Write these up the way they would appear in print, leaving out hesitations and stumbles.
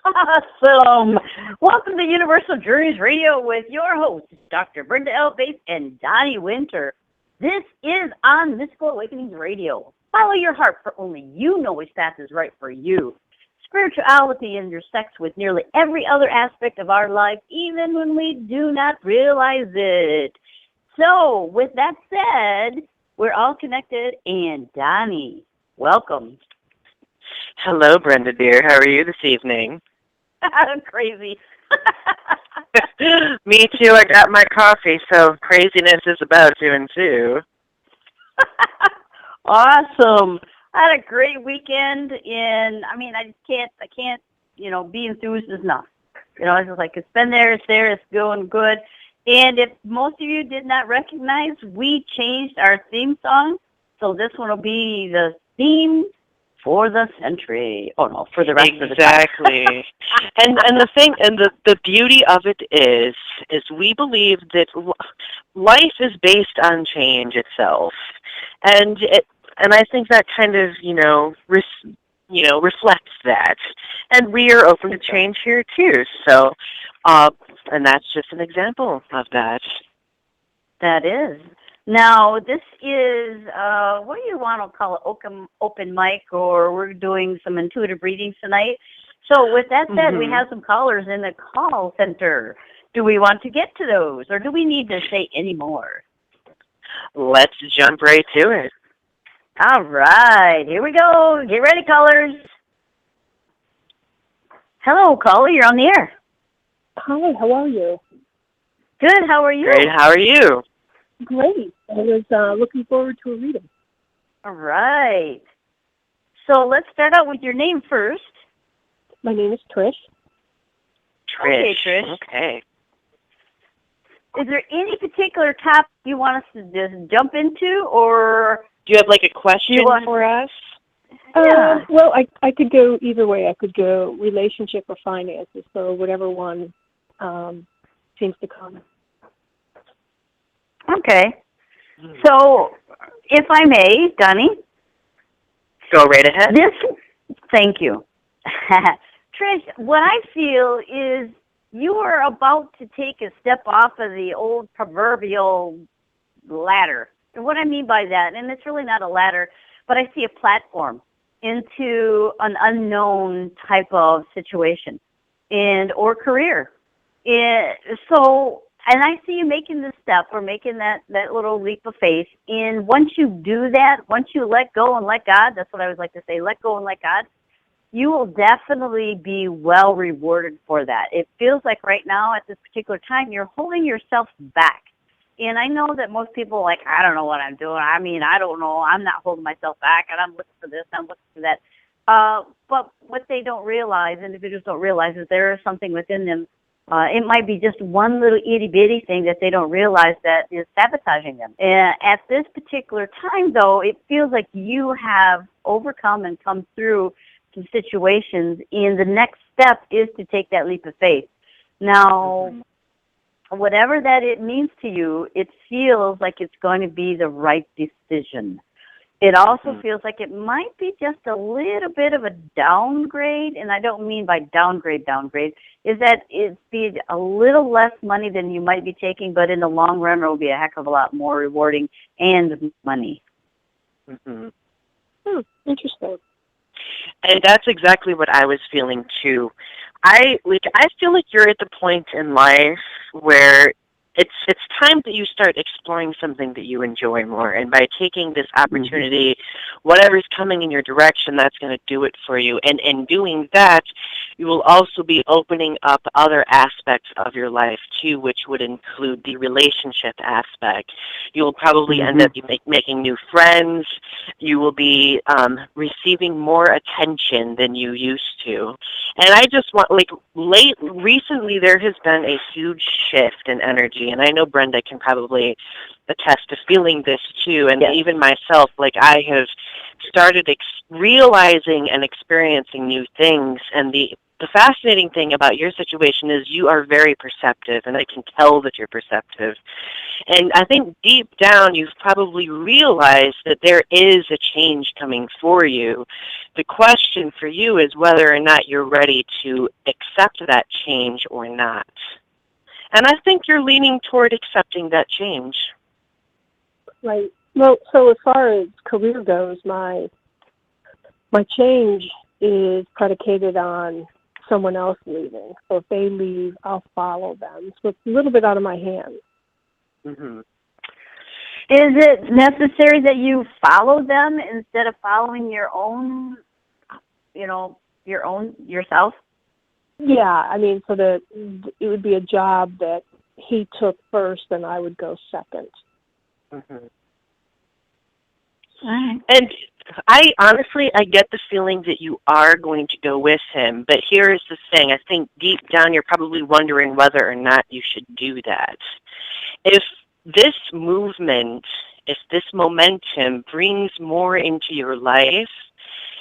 Awesome. Welcome to Universal Journeys Radio with your hosts, Dr. Brenda L. and Donny Winter. This is on Mysical Awakenings Radio. Follow your heart, for only you know which path is right for you. Spirituality intersects with nearly every other aspect of our life, even when we do not realize it. So, with that said, we're all connected, and Donny, welcome. Hello, Brenda dear. How are you this evening? I'm crazy. Me too. I got my coffee, so craziness is about to ensue. Awesome. I had a great weekend, and I can't, be enthused enough. It's just like, it's been there, it's going good. And if most of you did not recognize, we changed our theme song, so this one will be the theme for the century. Oh no, for the rest of the time. Exactly. and the thing, and the beauty of it is we believe that life is based on change itself, and I think that kind of reflects that, and we are open to change here too. So, and that's just an example of that. That is. Now, this is, what do you want to call it, open mic, or we're doing some intuitive readings tonight. So with that said, we have some callers in the call center. Do we want to get to those, or do we need to say any more? Let's jump right to it. All right, here we go. Get ready, callers. Hello, caller, you're on the air. Hi, how are you? Good, how are you? Great, how are you? Great. I was looking forward to a reading. All right. So let's start out with your name first. My name is Trish. Okay, Trish. Okay. Is there any particular topic you want us to just jump into, or do you have like a question for us? Yeah. Well, I could go either way. I could go relationship or finances, so whatever one seems to come. Okay. So, if I may, Donny. Go right ahead. Thank you. Trish, what I feel is you are about to take a step off of the old proverbial ladder. And what I mean by that, and it's really not a ladder, but I see a platform into an unknown type of situation or career. And I see you making this step or making that little leap of faith. And once you do that, once you let go and let God, that's what I would like to say, let go and let God, you will definitely be well rewarded for that. It feels like right now at this particular time, you're holding yourself back. And I know that most people are like, I don't know what I'm doing. I don't know. I'm not holding myself back, and I'm looking for this, I'm looking for that. But what they don't realize, individuals don't realize, is there is something within them. It might be just one little itty-bitty thing that they don't realize that is sabotaging them. At this particular time, though, it feels like you have overcome and come through some situations, and the next step is to take that leap of faith. Now, whatever that it means to you, it feels like it's going to be the right decision. It also feels like it might be just a little bit of a downgrade, and I don't mean by downgrade, is that it'd be a little less money than you might be taking, but in the long run it will be a heck of a lot more rewarding and money. Interesting. And that's exactly what I was feeling too. I feel like you're at the point in life where it's time that you start exploring something that you enjoy more. And by taking this opportunity, whatever's coming in your direction, that's going to do it for you. And in doing that, you will also be opening up other aspects of your life too, which would include the relationship aspect. You will probably end up making new friends. You will be receiving more attention than you used to. And I just want, recently there has been a huge shift in energy, and I know Brenda can probably attest to feeling this too, and even myself, I have started realizing and experiencing new things, and the the fascinating thing about your situation is you are very perceptive, and I can tell that you're perceptive. And I think deep down you've probably realized that there is a change coming for you. The question for you is whether or not you're ready to accept that change or not. And I think you're leaning toward accepting that change. Right. Well, so as far as career goes, my change is predicated on someone else leaving. So if they leave, I'll follow them. So it's a little bit out of my hands. Mm-hmm. Is it necessary that you follow them instead of following your own, yourself? Yeah, I mean, so that it would be a job that he took first and I would go second. Mm-hmm. Right. And I get the feeling that you are going to go with him, but here's the thing. I think deep down you're probably wondering whether or not you should do that. If this movement, if this momentum brings more into your life,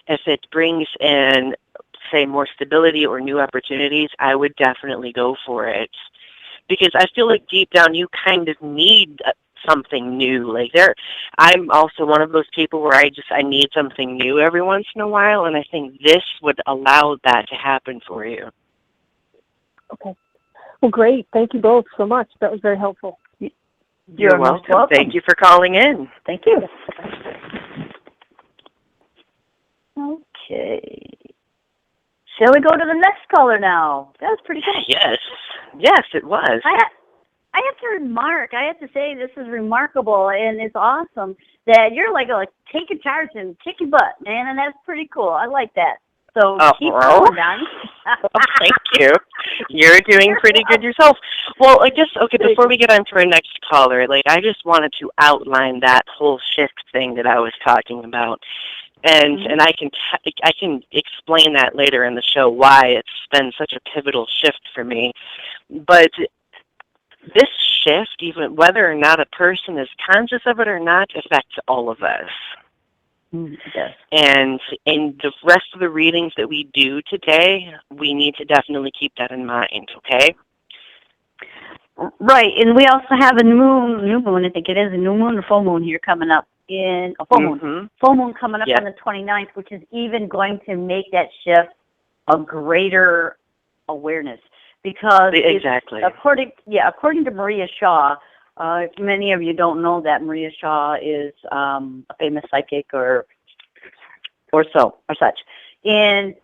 if it brings in, say, more stability or new opportunities, I would definitely go for it. Because I feel like deep down you kind of need something new. I'm also one of those people where I need something new every once in a while, and I think this would allow that to happen for you. Okay. Well, great. Thank you both so much. That was very helpful. You're welcome. Thank you for calling in. Thank you. Okay. Shall we go to the next caller now? That was pretty good. Yes, it was. I have to say this is remarkable, and it's awesome that you're like taking charge and kicking butt, man, and that's pretty cool. I like that. So keep going, Donny. Thank you. You're doing pretty good yourself. Well, before we get on to our next caller, I just wanted to outline that whole shift thing that I was talking about. And mm-hmm. and I can explain that later in the show why it's been such a pivotal shift for me. But this shift, even whether or not a person is conscious of it or not, affects all of us. Yes. And in the rest of the readings that we do today, we need to definitely keep that in mind, okay? Right, and we also have a new moon, I think it is, a new moon or full moon here coming up. Full moon coming up on the 29th, which is even going to make that shift a greater awareness. Because exactly, according to Maria Shaw, many of you don't know that Maria Shaw is a famous psychic or such, and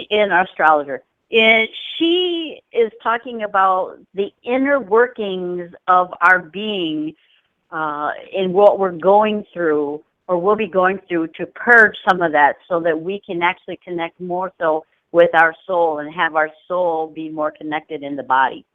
an astrologer. And she is talking about the inner workings of our being in what we're going through or will be going through to purge some of that so that we can actually connect more so with our soul and have our soul be more connected in the body.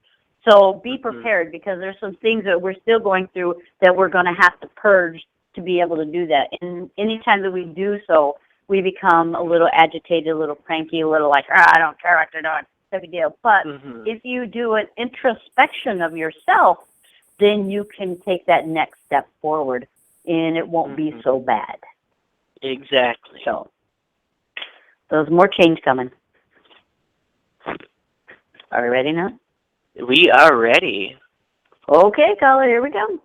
So be prepared because there's some things that we're still going through that we're going to have to purge to be able to do that. And anytime that we do so, we become a little agitated, a little cranky, a little like, I don't care what they're doing. No big deal. But if you do an introspection of yourself, then you can take that next step forward and it won't be so bad. Exactly. So there's more change coming. Are we ready now? We are ready. Okay, caller, here we go.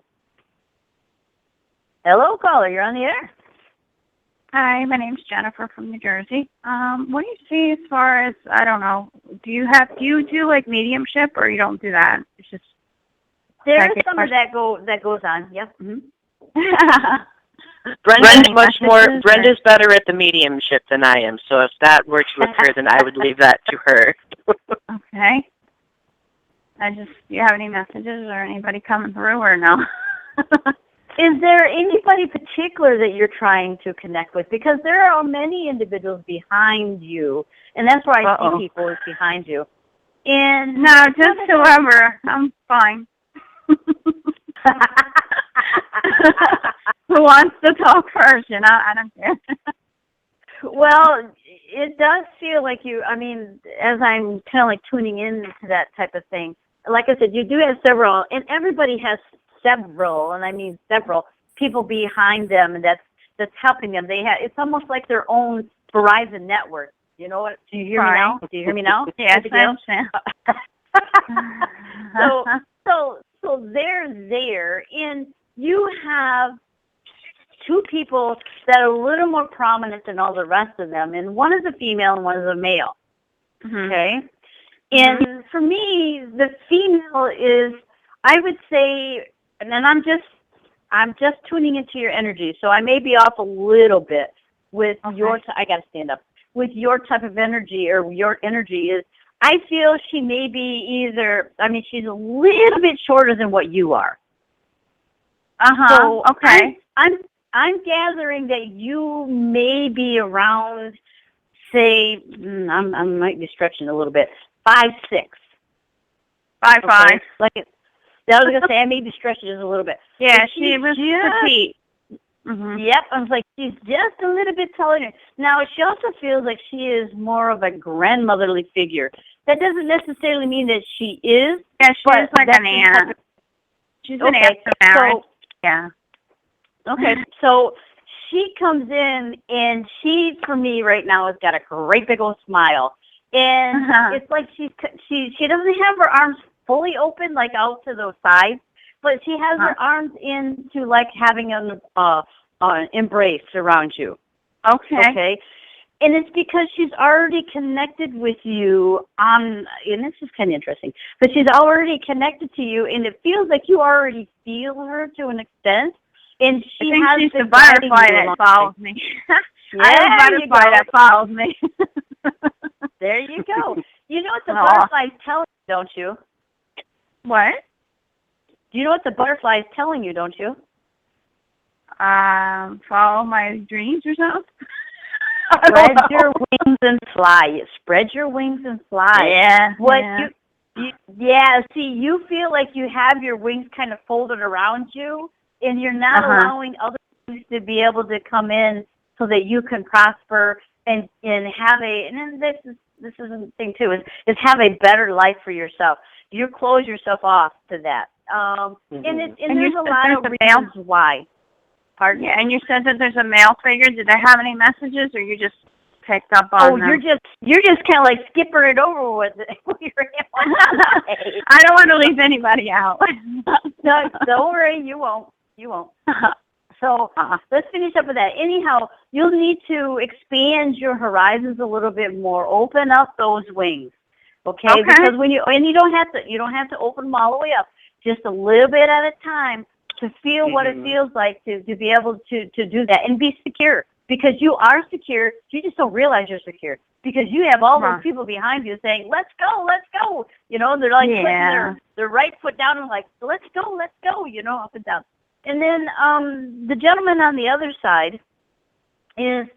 Hello, caller, you're on the air. Hi, my name's Jennifer from New Jersey. What do you see as far as, I don't know, do you do like mediumship or you don't do that? It's just there's some of that goes on. Yep. Brenda's better at the mediumship than I am, so if that were to occur, then I would leave that to her. Okay. Do you have any messages or anybody coming through or no? Is there anybody particular that you're trying to connect with? Because there are many individuals behind you, and that's where I see people is behind you. And no, just whoever. I'm fine. Who wants to talk first? I don't care. Well, it does feel like you, as I'm kind of like tuning into that type of thing, like I said, you do have several, and everybody has several, and I mean several, people behind them that's helping them. It's almost like their own Verizon network. You know what? Do you hear me now? Do you hear me now? Yes, I understand. So they're there, and you have two people that are a little more prominent than all the rest of them, and one is a female and one is a male. Okay? And for me, the female is, I would say, and then I'm just tuning into your energy, so I may be off a little bit with your, I got to stand up, with your type of energy, or your energy is, I feel she may be either, I mean, she's a little bit shorter than what you are. So okay. I'm gathering that you may be around, say, I might be stretching a little bit, 5'6". 5'5". Like it, I was gonna say I may be stretching just a little bit. Yeah, she was petite. Yep, I was like, she's just a little bit taller. Now, she also feels like she is more of a grandmotherly figure. That doesn't necessarily mean that she is. Yeah, she's like an aunt. She's an aunt to marriage. Yeah. Okay, so she comes in, and she, for me right now, has got a great big old smile. And it's like she doesn't have her arms fully open, like out to the sides, but she has her arms into like having an embrace around you. Okay. And it's because she's already connected with you and this is kind of interesting, but she's already connected to you, and it feels like you already feel her to an extent. And she's the butterfly that follows me. I'm a butterfly that follows me. There you go. You know what the butterfly's telling you, don't you? What? Do you know what the butterfly is telling you, don't you? Follow my dreams or something? Spread your wings and fly. Spread your wings and fly. Yeah. See, you feel like you have your wings kind of folded around you, and you're not allowing other things to be able to come in so that you can prosper and have and then this is the thing too, is have a better life for yourself. You close yourself off to that. And there's a lot of reasons why. Pardon? Yeah, and you said that there's a male figure. Did they have any messages, or you just picked up on them? You're just kind of like skipping it over with your I don't want to leave anybody out. No, don't worry, you won't. So let's finish up with that. Anyhow, you'll need to expand your horizons a little bit more. Open up those wings, okay? Because you don't have to open them all the way up. Just a little bit at a time to feel what it feels like to be able to do that and be secure. Because you are secure, you just don't realize you're secure. Because you have all those people behind you saying, "Let's go, let's go." You know, they're like putting their right foot down and like, "Let's go," you know, up and down. And then the gentleman on the other side is,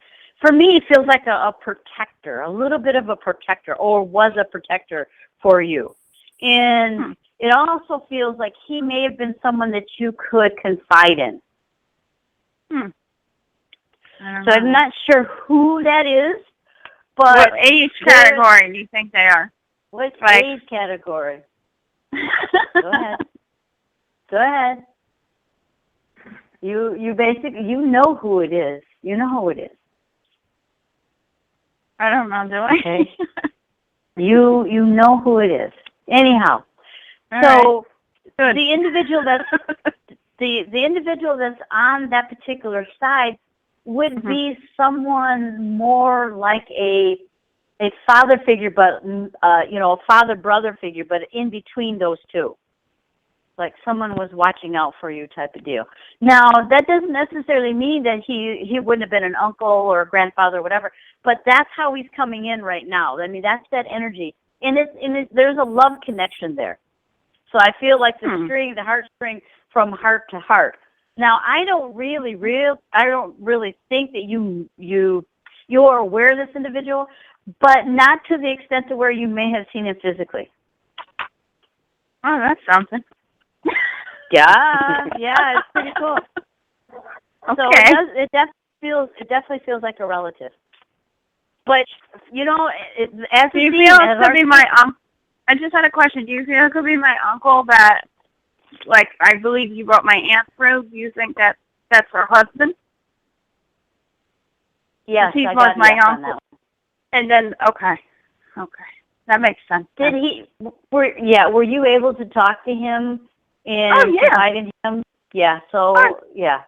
for me, feels like a protector, a little bit of a protector, or was a protector for you. And it also feels like he may have been someone that you could confide in. So I'm not sure who that is, but what age category do you think they are? What age category? Go ahead. You basically, you know who it is. You know who it is. I don't know, do I? Okay. You know who it is. Anyhow, the individual the individual that's on that particular side would be someone more like a father figure, but a father-brother figure, but in between those two. Like someone was watching out for you type of deal. Now, that doesn't necessarily mean that he wouldn't have been an uncle or a grandfather or whatever, but that's how he's coming in right now. I mean, that's that energy. And there's a love connection there. So I feel like the heartstring from heart to heart. Now, I don't really think that you're aware of this individual, but not to the extent to where you may have seen him physically. Oh, that's something. Yeah, it's pretty cool. Okay. So it definitely feels like a relative. But you know, as do you feel it could be my uncle? I just had a question. Do you feel it could be my uncle that, like, I believe you wrote my aunt through? Do you think that's her husband? Yes, he I was got my yes uncle. And then, okay, that makes sense. Did he? Were you able to talk to him and confide in him? Yeah. So yeah.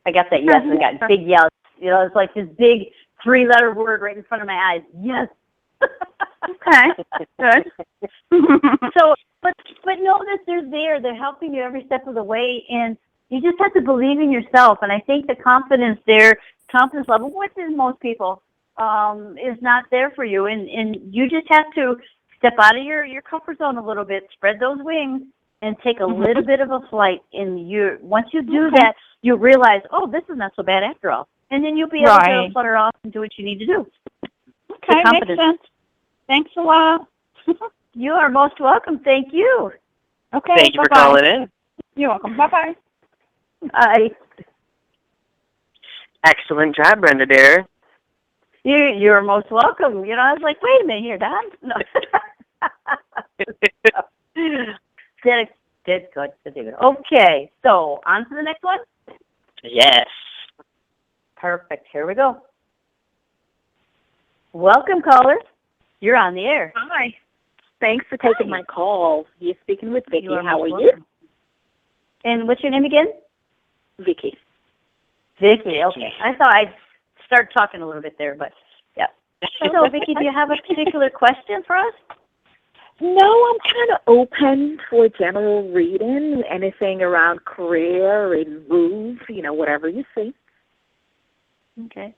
I got that yes. I got big yes. You know, it's like this big 3-letter word right in front of my eyes. Yes. Okay. Good. So, but know that they're there. They're helping you every step of the way, and you just have to believe in yourself. And I think the confidence level, which is most people, is not there for you. And you just have to step out of your comfort zone a little bit, spread those wings, and take a little bit of a flight. And once you do that, you realize, oh, this is not so bad after all. And then you'll be able to flutter off and do what you need to do. Okay, makes sense. Thanks a lot. You are most welcome. Thank you. Okay, thank you bye-bye. for calling in. You're welcome. Bye-bye. Bye. Excellent job, Brenda, dear. You're most welcome. You know, I was like, wait a minute here, Don. No. Did good. Okay, so on to the next one. Yes. Perfect. Here we go. Welcome, callers. You're on the air. Hi. Thanks for taking my call. You're speaking with Vicki. How are you? Welcome. And what's your name again? Vicki. Vicki, okay. I thought I'd start talking a little bit there, but yeah. So, Vicki, do you have a particular question for us? No, I'm kind of open for general reading, anything around career and move, whatever you see. Okay.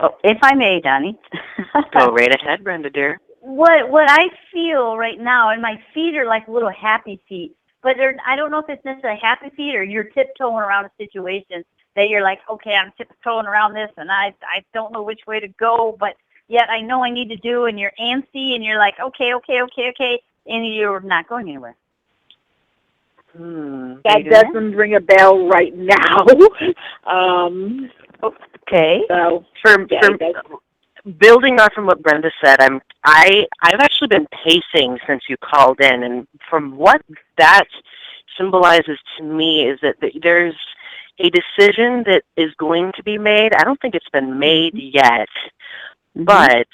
Oh, if I may, Donny. Go right ahead, Brenda, dear. What I feel right now, and my feet are like little happy feet, but I don't know if it's necessarily happy feet or you're tiptoeing around a situation that you're like, okay, I'm tiptoeing around this, and I don't know which way to go, but yet I know I need to do, and you're antsy, and you're like, okay, and you're not going anywhere. That doesn't ring a bell right now. Okay. So for building off from what Brenda said, I've actually been pacing since you called in, and from what that symbolizes to me is that there's a decision that is going to be made. I don't think it's been made yet, but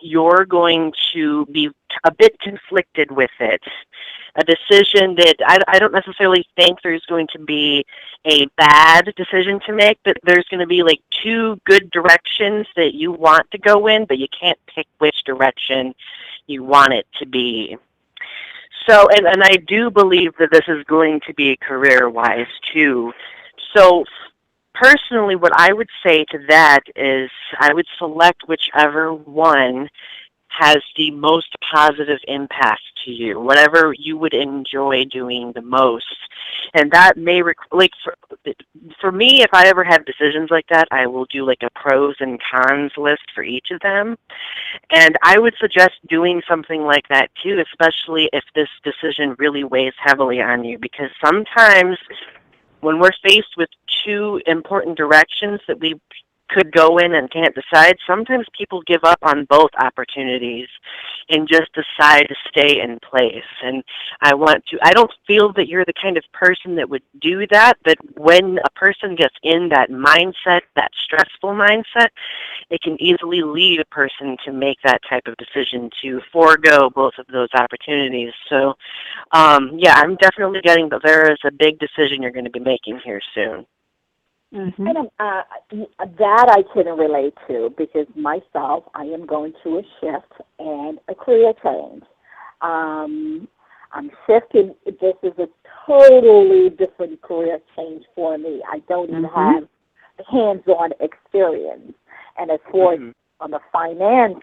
you're going to be a bit conflicted with it. A decision that I don't necessarily think there's going to be a bad decision to make, but there's going to be like 2 good directions that you want to go in, but you can't pick which direction you want it to be. So, and I do believe that this is going to be career-wise too. So personally, what I would say to that is I would select whichever one has the most positive impact to you, whatever you would enjoy doing the most. And that may, for me, if I ever have decisions like that, I will do like a pros and cons list for each of them. And I would suggest doing something like that too, especially if this decision really weighs heavily on you, because sometimes when we're faced with 2 important directions that we could go in and can't decide, sometimes people give up on both opportunities and just decide to stay in place. And I don't feel that you're the kind of person that would do that, but when a person gets in that mindset, that stressful mindset, it can easily lead a person to make that type of decision to forego both of those opportunities. So, I'm definitely getting that there is a big decision you're going to be making here soon. And that I can relate to, because myself, I am going through a shift and a career change. I'm shifting. This is a totally different career change for me. I don't even have hands-on experience. And as far as on the financial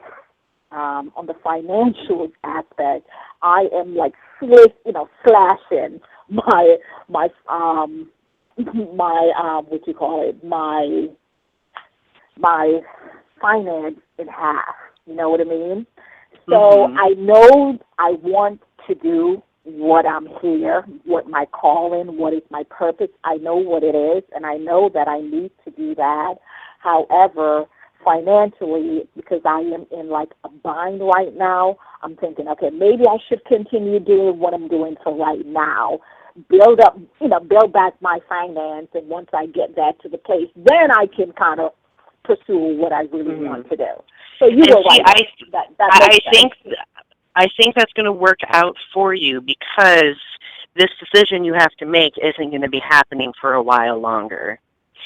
aspect, I am like slashing my finance in half. You know what I mean? So I know I want to do what I'm here, what my calling, what is my purpose. I know what it is, and I know that I need to do that. However, financially, because I am in like a bind right now, I'm thinking, okay, maybe I should continue doing what I'm doing for right now, build up, build back my finance, and once I get that to the place, then I can kind of pursue what I really want to do. So you were right. I think that's going to work out for you, because this decision you have to make isn't going to be happening for a while longer.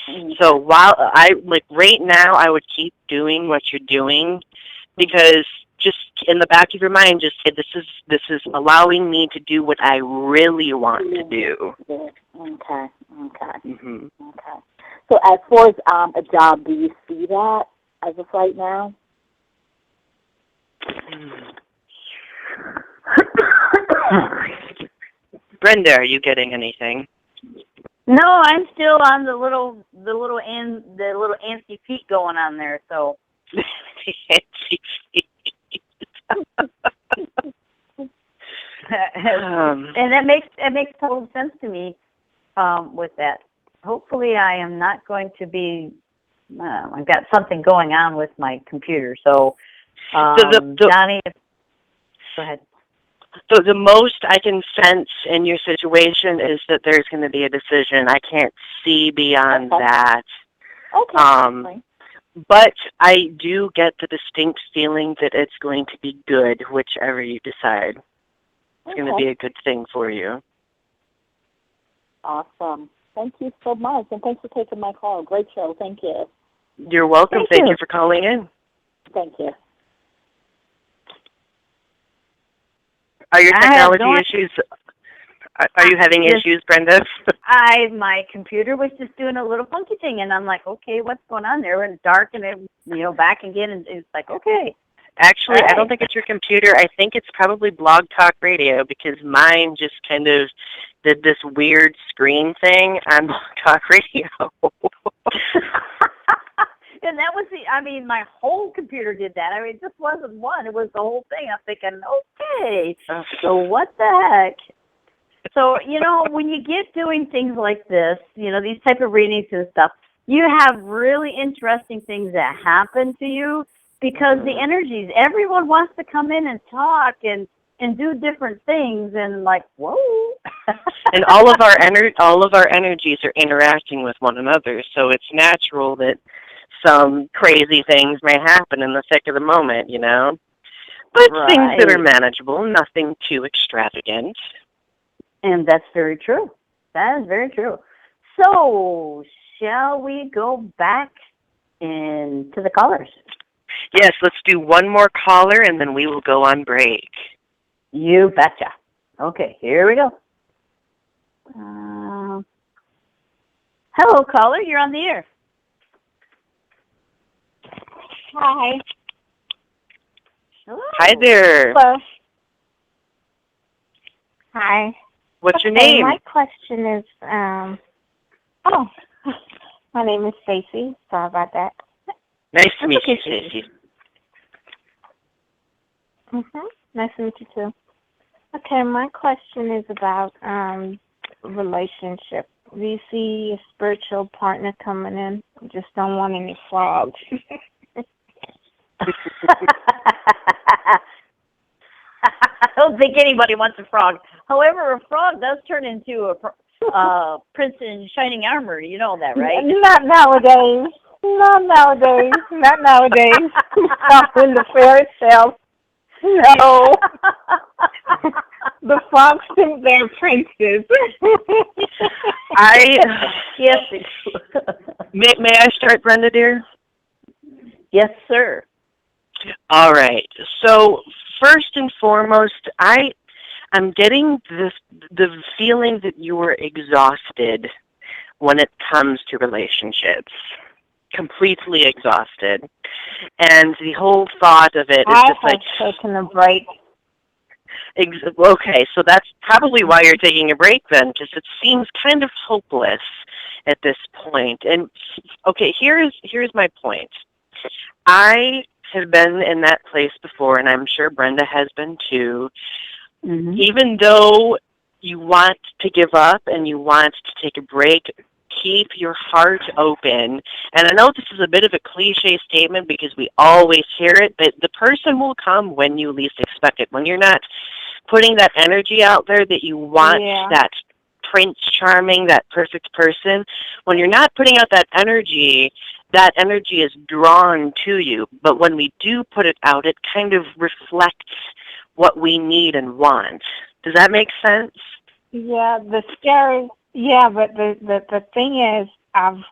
Mm-hmm. So right now, I would keep doing what you're doing, because just in the back of your mind, just say, this is allowing me to do what I really want to do. Okay. Mm-hmm. Okay. So as far as a job, do you see that as of right now? Brenda, are you getting anything? No, I'm still on the little antsy feet going on there. So. Antsy feet. And that makes total sense to me with that. Hopefully, I am not going to be. I've got something going on with my computer, so Donny, go ahead. So the most I can sense in your situation is that there's going to be a decision. I can't see beyond that. Okay. But I do get the distinct feeling that it's going to be good, whichever you decide. It's going to be a good thing for you. Awesome. Thank you so much, and thanks for taking my call. Great show. Thank you. You're welcome. Thank you for calling in. Thank you. Are your technology issues? Are you having issues, Brenda? My computer was just doing a little funky thing, and I'm like, okay, what's going on there? And dark, and it, back again, and it's like, okay. Actually, I don't think it's your computer. I think it's probably BlogTalkRadio, because mine just kind of did this weird screen thing on BlogTalkRadio. And that was my whole computer did that. It just wasn't one. It was the whole thing. I'm thinking, okay, so what the heck? So, when you get doing things like this, these type of readings and stuff, you have really interesting things that happen to you, because the energies, everyone wants to come in and talk and do different things, and like, whoa. And all of our energies are interacting with one another, so it's natural that some crazy things may happen in the thick of the moment, But things that are manageable, nothing too extravagant. And that's very true. That is very true. So, shall we go back into the callers? Yes, let's do one more caller, and then we will go on break. You betcha. Okay, here we go. Hello, caller. You're on the air. Hi. Hello. Hi there. Hello. Hi. What's your name? My question is, my name is Stacy. Sorry about that. Nice to meet you, Stacy. Nice to meet you too. Okay, my question is about relationship. Do you see a spiritual partner coming in? I just don't want any frogs. I don't think anybody wants a frog. However, a frog does turn into a prince in shining armor. You know that, right? Not nowadays. Not nowadays. Not nowadays. Not in the fairy tale. No. The frogs think they're princes. Yes. May I start, Brenda, dear? Yes, sir. All right. So first and foremost, I'm getting the feeling that you are exhausted when it comes to relationships. Completely exhausted. And the whole thought of it is just like... I have taken a break. Okay, so that's probably why you're taking a break then, because it seems kind of hopeless at this point. And, okay, here's my point. I have been in that place before, and I'm sure Brenda has been too. Mm-hmm. Even though you want to give up and you want to take a break, keep your heart open. And I know this is a bit of a cliche statement because we always hear it, but the person will come when you least expect it. When you're not putting that energy out there that you want that Prince Charming, that perfect person. When you're not putting out that energy is drawn to you. But when we do put it out, it kind of reflects what we need and want. Does that make sense? Yeah, but the thing is, I've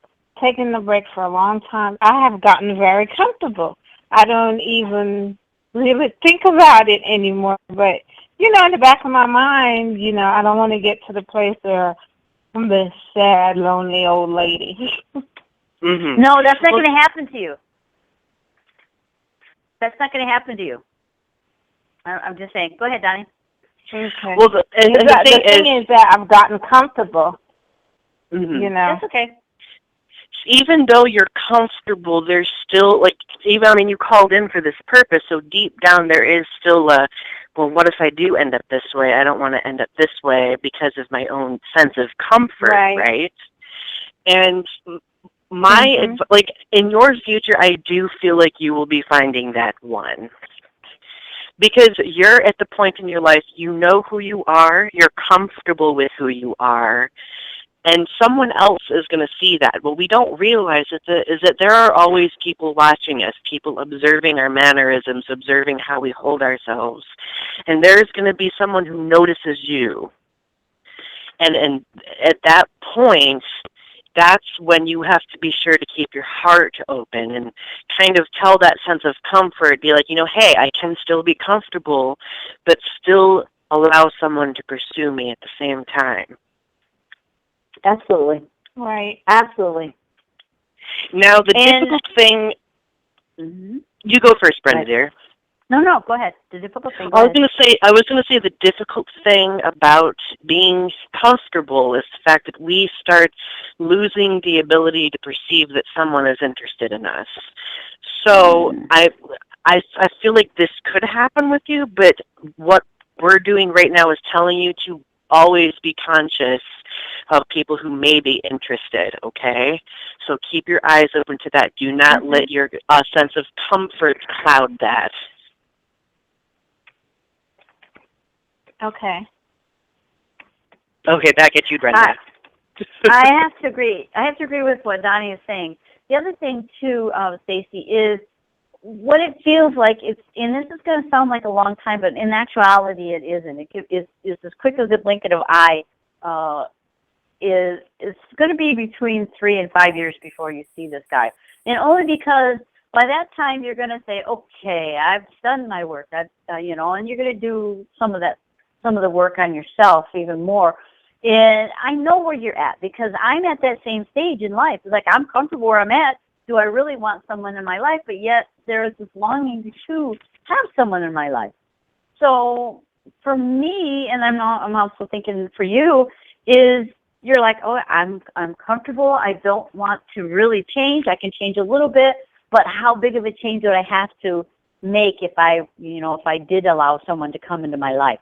taken the break for a long time. I have gotten very comfortable. I don't even really think about it anymore. But, in the back of my mind, I don't want to get to the place where I'm this sad, lonely old lady. Mm-hmm. No, that's not going to happen to you. That's not going to happen to you. I'm just saying. Go ahead, Donnie. Okay. Well, the thing is that I've gotten comfortable. Mm-hmm. That's okay. Even though you're comfortable, there's still, you called in for this purpose, so deep down there is still what if I do end up this way? I don't want to end up this way because of my own sense of comfort, right? And in your future, I do feel like you will be finding that one. Because you're at the point in your life, you know who you are, you're comfortable with who you are, and someone else is going to see that. What we don't realize is that there are always people watching us, people observing our mannerisms, observing how we hold ourselves. And there's going to be someone who notices you. And at that point, that's when you have to be sure to keep your heart open and kind of tell that sense of comfort, be like, hey, I can still be comfortable, but still allow someone to pursue me at the same time. Absolutely. Right. Absolutely. Now, the difficult thing... Mm-hmm. You go first, Brenda, dear. No, go ahead. The difficult thing. I was going to say the difficult thing about being comfortable is the fact that we start losing the ability to perceive that someone is interested in us. So I feel like this could happen with you, but what we're doing right now is telling you to always be conscious of people who may be interested, okay? So keep your eyes open to that. Do not let your sense of comfort cloud that. Okay. Okay, that gets you, Brenda. I have to agree. I have to agree with what Donnie is saying. The other thing, too, Stacy, is what it feels like. And this is going to sound like a long time, but in actuality, it isn't. It's as quick as a blink of an eye. It's going to be between 3 and 5 years before you see this guy, and only because by that time you're going to say, okay, I've done my work. And you're going to do some of the work on yourself even more. And I know where you're at because I'm at that same stage in life. It's like I'm comfortable where I'm at. Do I really want someone in my life? But yet there is this longing to have someone in my life. So for me, and I'm also thinking for you, is you're like, oh, I'm comfortable. I don't want to really change. I can change a little bit, but how big of a change would I have to make if I did allow someone to come into my life?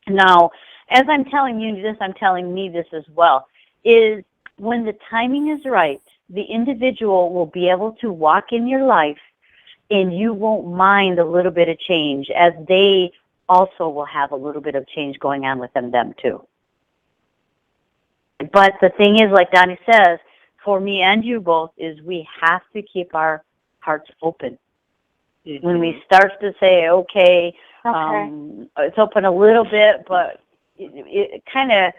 Now, as I'm telling you this, I'm telling me this as well, is when the timing is right, the individual will be able to walk in your life and you won't mind a little bit of change, as they also will have a little bit of change going on with them too. But the thing is, like Donnie says, for me and you both, is we have to keep our hearts open. Mm-hmm. When we start to say, okay, it's open a little bit, but it kind of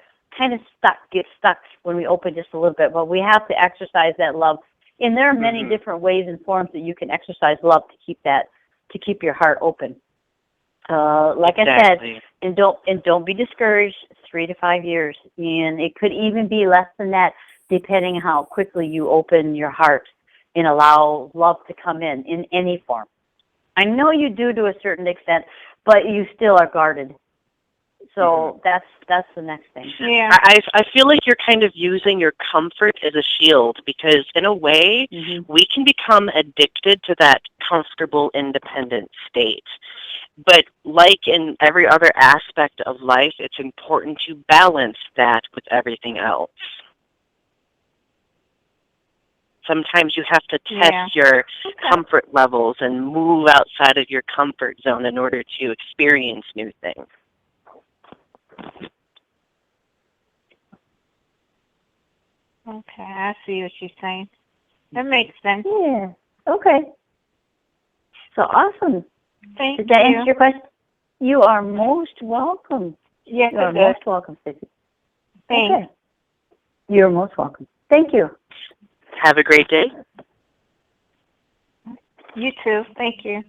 gets stuck when we open just a little bit. But we have to exercise that love, and there are many different ways and forms that you can exercise love to keep your heart open. Like I said, and don't be discouraged. 3 to 5 years, and it could even be less than that, depending on how quickly you open your heart and allow love to come in any form. I know you do to a certain extent, but you still are guarded. So that's the next thing. Yeah, I feel like you're kind of using your comfort as a shield, because in a way, we can become addicted to that comfortable, independent state. But like in every other aspect of life, it's important to balance that with everything else. Sometimes you have to test your comfort levels and move outside of your comfort zone in order to experience new things. Okay, I see what you're saying. That makes sense. Yeah. Okay. So awesome. Thank Did that you. answer your question? You are most welcome. Yes, You are it does. most welcome, Stacey. Thanks. Okay. You're most welcome. Thank you. Have a great day. You too. Thank you.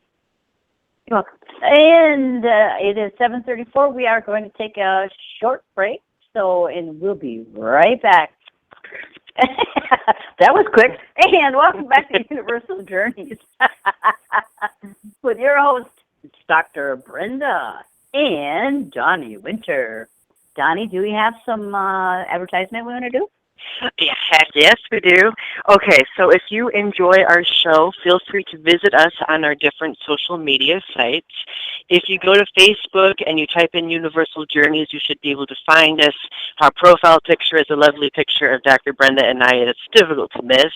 You're welcome. And it is 7:34. We are going to take a short break. And we'll be right back. That was quick. And welcome back to Universal Journeys with your host, Dr. Brenda and Donny Winter. Donny, do we have some advertisement we want to do? Heck yes, we do. Okay, so if you enjoy our show, feel free to visit us on our different social media sites. If you go to Facebook and you type in Universal Journeys, you should be able to find us. Our profile picture is a lovely picture of Dr. Brenda and I, and it's difficult to miss.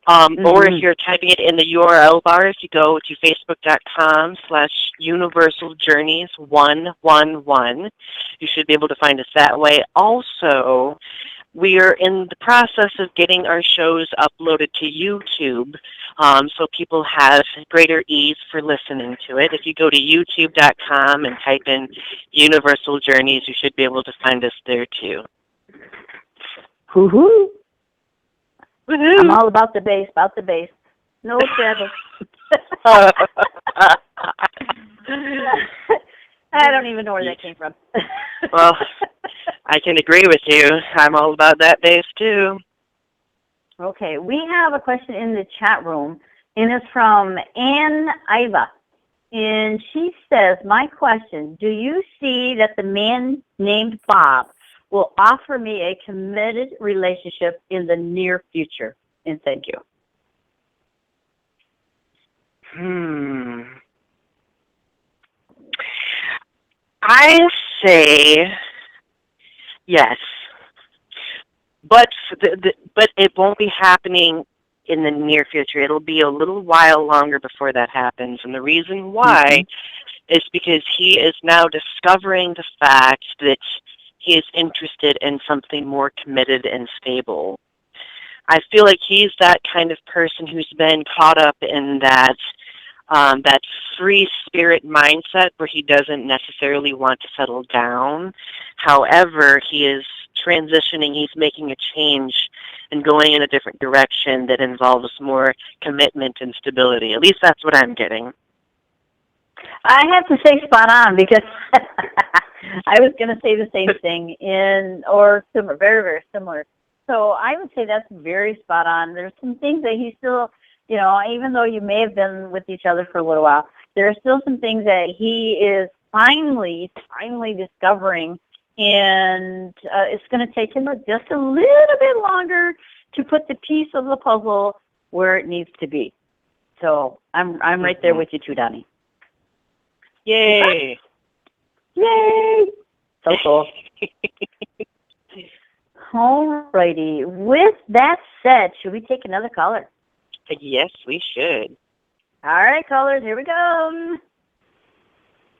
Or if you're typing it in the URL bar, if you go to facebook.com/universaljourneys111, you should be able to find us that way. Also, we are in the process of getting our shows uploaded to YouTube, so people have greater ease for listening to it. If you go to youtube.com and type in Universal Journeys, you should be able to find us there too. Woohoo! I'm all about the bass, No trouble. I don't even know where that came from. Well, I can agree with you. I'm all about that bass too. Okay, we have a question in the chat room, and it's from Ann Iva. And she says, my question, do you see that the man named Bob will offer me a committed relationship in the near future? And thank you. I say yes, but but it won't be happening in the near future. It'll be a little while longer before that happens, and the reason why is because he is now discovering the fact that he is interested in something more committed and stable. I feel like he's that kind of person who's been caught up in that that free spirit mindset where he doesn't necessarily want to settle down. However, he is transitioning, he's making a change and going in a different direction that involves more commitment and stability. At least that's what I'm getting. I have to say spot on because I was going to say the same thing or similar, very, very similar. So I would say that's very spot on. There's some things that he still, even though you may have been with each other for a little while, there are still some things that he is finally discovering, and it's going to take him just a little bit longer to put the piece of the puzzle where it needs to be. So I'm right there with you too, Donny. Yay! Yay! So cool. All righty. With that said, should we take another caller? Yes, we should. All right, callers, here we go.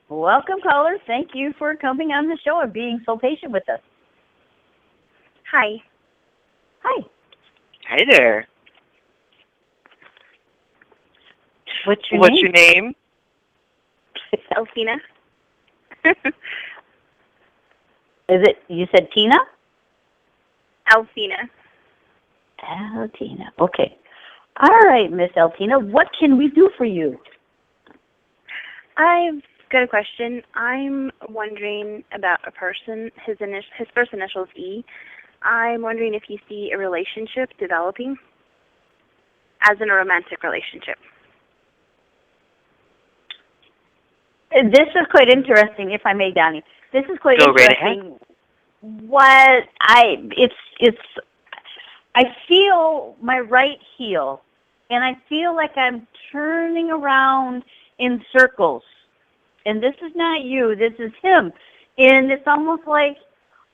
Welcome, callers. Thank you for coming on the show and being so patient with us. Hi. Hi. Hi there. What's your name? Elfina. Is it, you said Tina? Elfina. Eltina. Okay. All right, Miss Eltina, what can we do for you? I've got a question. I'm wondering about a person. His first initial is E. I'm wondering if you see a relationship developing, as in a romantic relationship. This is quite interesting, if I may, Donny. This is quite Go interesting. right ahead. I feel my right heel, and I feel like I'm turning around in circles. And this is not you, this is him. And it's almost like,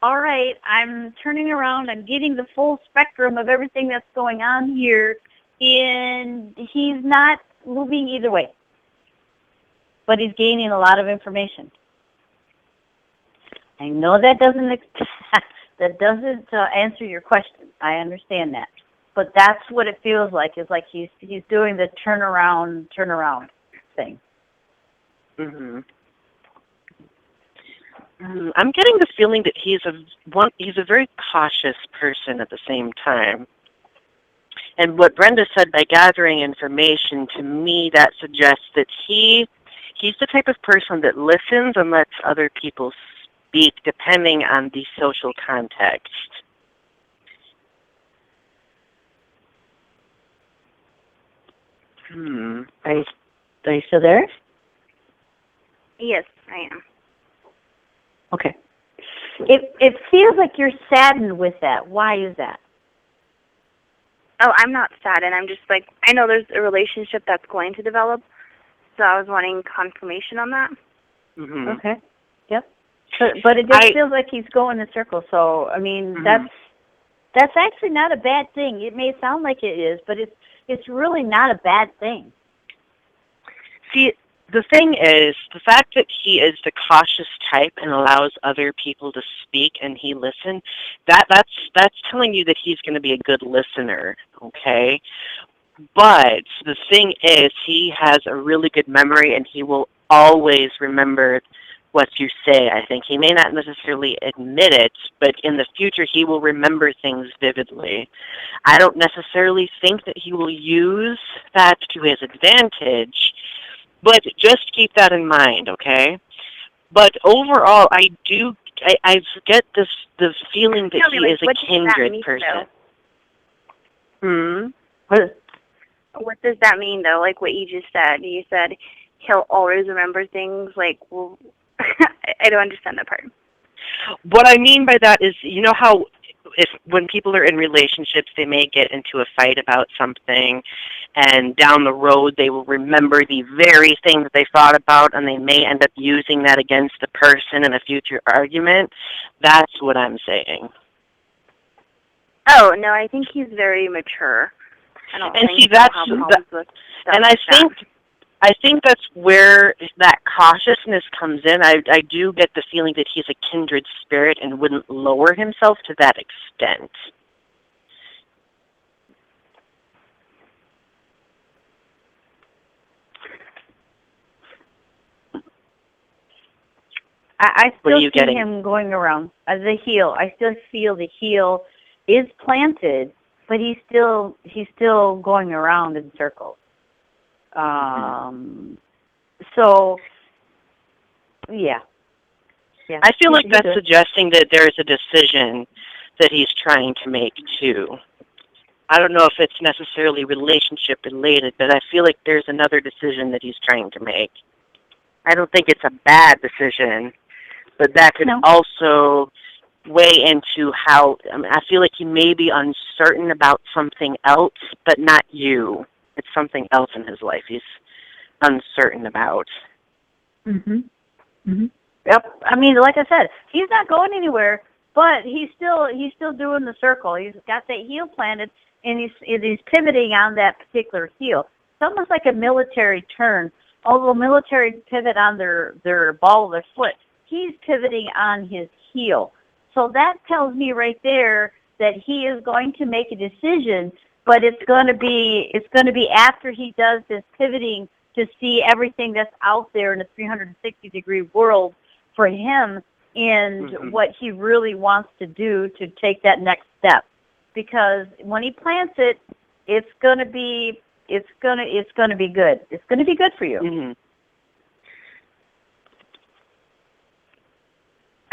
all right, I'm turning around, I'm getting the full spectrum of everything that's going on here, and he's not moving either way. But he's gaining a lot of information. I know that doesn't That doesn't answer your question. I understand that. But that's what it feels like. It's like he's doing the turnaround thing. Mhm. I'm getting the feeling that he's a very cautious person at the same time. And what Brenda said by gathering information, to me, that suggests that he's the type of person that listens and lets other people speak depending on the social context. Are you still there? Yes, I am. Okay. It feels like you're saddened with that. Why is that? Oh, I'm not saddened. I'm just like, I know there's a relationship that's going to develop, so I was wanting confirmation on that. Mm-hmm. Okay. Yep. But it just feels like he's going in circles. So I mean, that's actually not a bad thing. It may sound like it is, but it's really not a bad thing. See, the thing is, the fact that he is the cautious type and allows other people to speak and he listens, that's telling you that he's going to be a good listener, okay? But the thing is, he has a really good memory and he will always remember what you say. I think he may not necessarily admit it, but in the future he will remember things vividly. I don't necessarily think that he will use that to his advantage, but just keep that in mind, okay? But overall, I get the feeling that he is a kindred person. What does that mean, though? Like what you just said. You said he'll always remember things. Like, well, I don't understand that part. What I mean by that is, you know how when people are in relationships, they may get into a fight about something, and down the road they will remember the very thing that they thought about, and they may end up using that against the person in a future argument. That's what I'm saying. Oh, no, I think he's very mature. I don't think see, I think that's where that cautiousness comes in. I do get the feeling that he's a kindred spirit and wouldn't lower himself to that extent. I still see him going around the heel. I still feel the heel is planted, but he's still going around in circles. So, yeah. I feel like that's suggesting that there's a decision that he's trying to make, too. I don't know if it's necessarily relationship related, but I feel like there's another decision that he's trying to make. I don't think it's a bad decision, but that could also weigh into how, I feel like he may be uncertain about something else, but not you. It's something else in his life he's uncertain about. Yep. I mean, like I said, he's not going anywhere, but he's still doing the circle. He's got that heel planted, and he's pivoting on that particular heel. It's almost like a military turn. Although military pivot on their ball of their foot, he's pivoting on his heel. So that tells me right there that he is going to make a decision, but it's going to be after he does this pivoting to see everything that's out there in a 360-degree world for him and what he really wants to do to take that next step. Because when he plants it, it's going to be good. It's going to be good for you.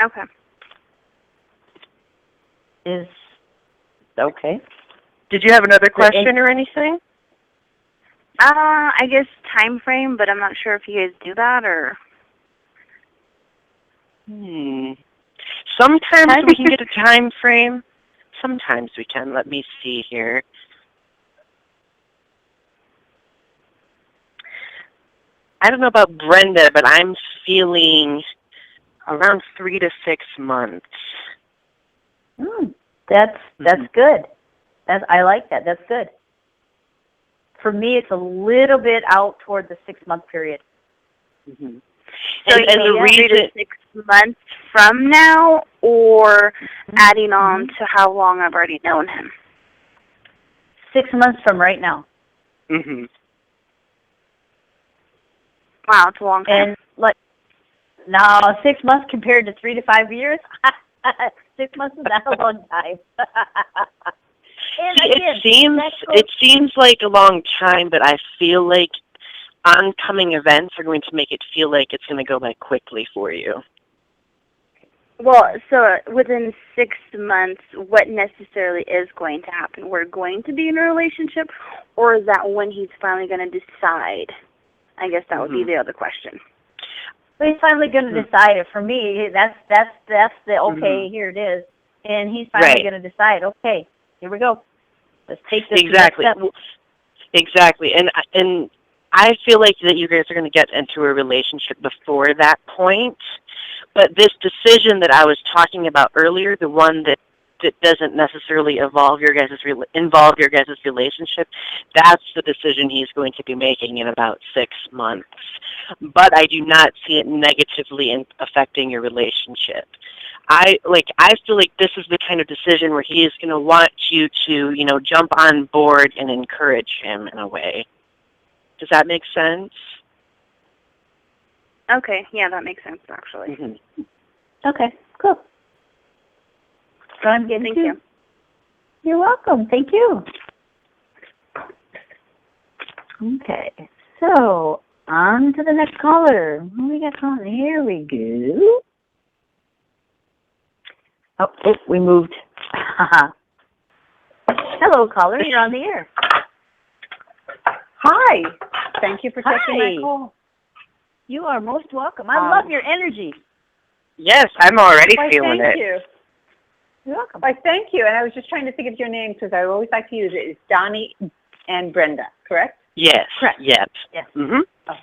Okay. Is okay. Did you have another question or anything? I guess time frame, but I'm not sure if you guys do that or. Sometimes we can get a time frame. Sometimes we can. Let me see here. I don't know about Brenda, but I'm feeling around 3 to 6 months. That's good. I like that. That's good. For me, it's a little bit out toward the 6-month period. So and the you reason 3 to 6 months from now, or adding on to how long I've already known him? 6 months from right now. hmm Wow, it's a long time. And like, now 6 months compared to 3 to 5 years, 6 months is not a long time. And again, it seems like a long time, but I feel like oncoming events are going to make it feel like it's going to go by quickly for you. Well, so within 6 months, what necessarily is going to happen? We're going to be in a relationship, or is that when he's finally going to decide? I guess that would be the other question. Well, he's finally going to decide it. For me, that's the okay, here it is. And he's finally going to decide, okay, here we go. Let's take this exactly. next step. Exactly. And I feel like that you guys are going to get into a relationship before that point. But this decision that I was talking about earlier, the one that doesn't necessarily involve your guys' relationship, that's the decision he's going to be making in about 6 months. But I do not see it negatively affecting your relationship. I feel like this is the kind of decision where he is going to want you to, jump on board and encourage him in a way. Does that make sense? Okay, yeah, that makes sense, actually. Mm-hmm. Okay, cool. So I'm getting Thank you. You're welcome. Thank you. Okay, so on to the next caller. Who we got calling? Here we go. Oh, we moved. Hello, caller. You're on the air. Hi. Thank you for taking my call. You are most welcome. I love your energy. Yes, I'm already feeling it. Thank you. You're welcome. Why, thank you. And I was just trying to think of your name because I always like to use it. It's Donny and Brenda, correct? Yes. Correct. Yes. Yes. Mm-hmm. Oh.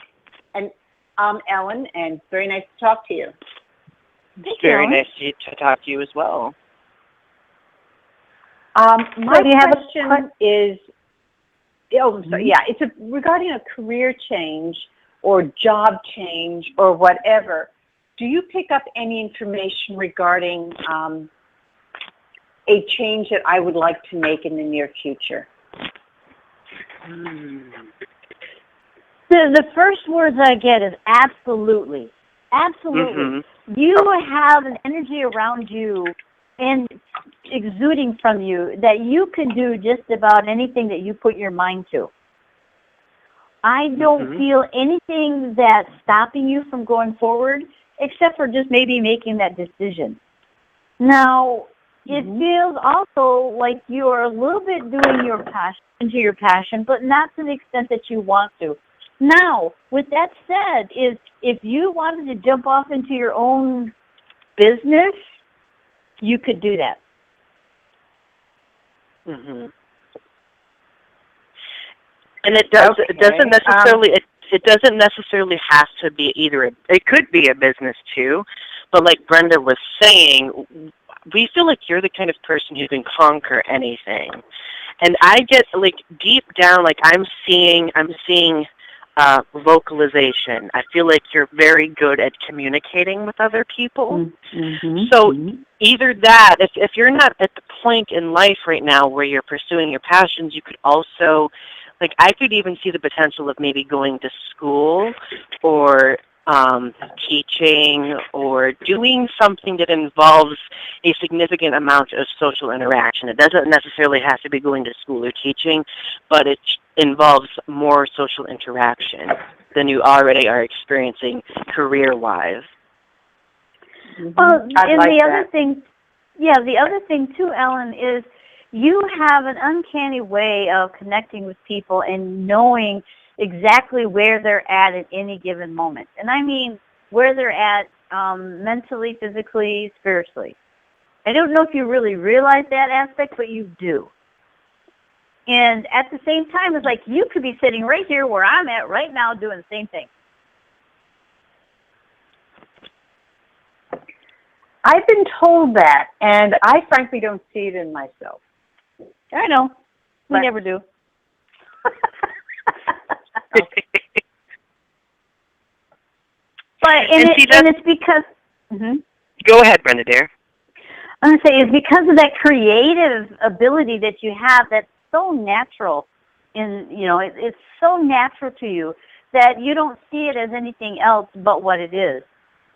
And I'm Ellen, and very nice to talk to you. Very nice to talk to you as well. My question is, it's regarding a career change or job change or whatever. Do you pick up any information regarding a change that I would like to make in the near future? The first words I get is absolutely. Absolutely. Mm-hmm. You have an energy around you and exuding from you that you can do just about anything that you put your mind to. I don't feel anything that's stopping you from going forward except for just maybe making that decision. Now, it feels also like you are a little bit doing your passion, but not to the extent that you want to. Now, with that said, if you wanted to jump off into your own business, you could do that. Mm-hmm. And it doesn't necessarily have to be it could be a business too, but like Brenda was saying, we feel like you're the kind of person who can conquer anything. And I get deep down, I'm seeing vocalization. I feel like you're very good at communicating with other people. Mm-hmm. So either that, if you're not at the point in life right now where you're pursuing your passions, you could also, I could even see the potential of maybe going to school or teaching or doing something that involves a significant amount of social interaction. It doesn't necessarily have to be going to school or teaching, but it involves more social interaction than you already are experiencing career-wise. Well, and the other thing too, Ellen, is you have an uncanny way of connecting with people and knowing exactly where they're at any given moment. And I mean where they're at mentally, physically, spiritually. I don't know if you really realize that aspect, but you do. And at the same time, it's like you could be sitting right here where I'm at right now doing the same thing. I've been told that, and I frankly don't see it in myself. I know. We never do. But it's because. Mm-hmm. Go ahead, Brenda, dear. I'm going to say it's because of that creative ability that you have that's so natural. It's so natural to you that you don't see it as anything else but what it is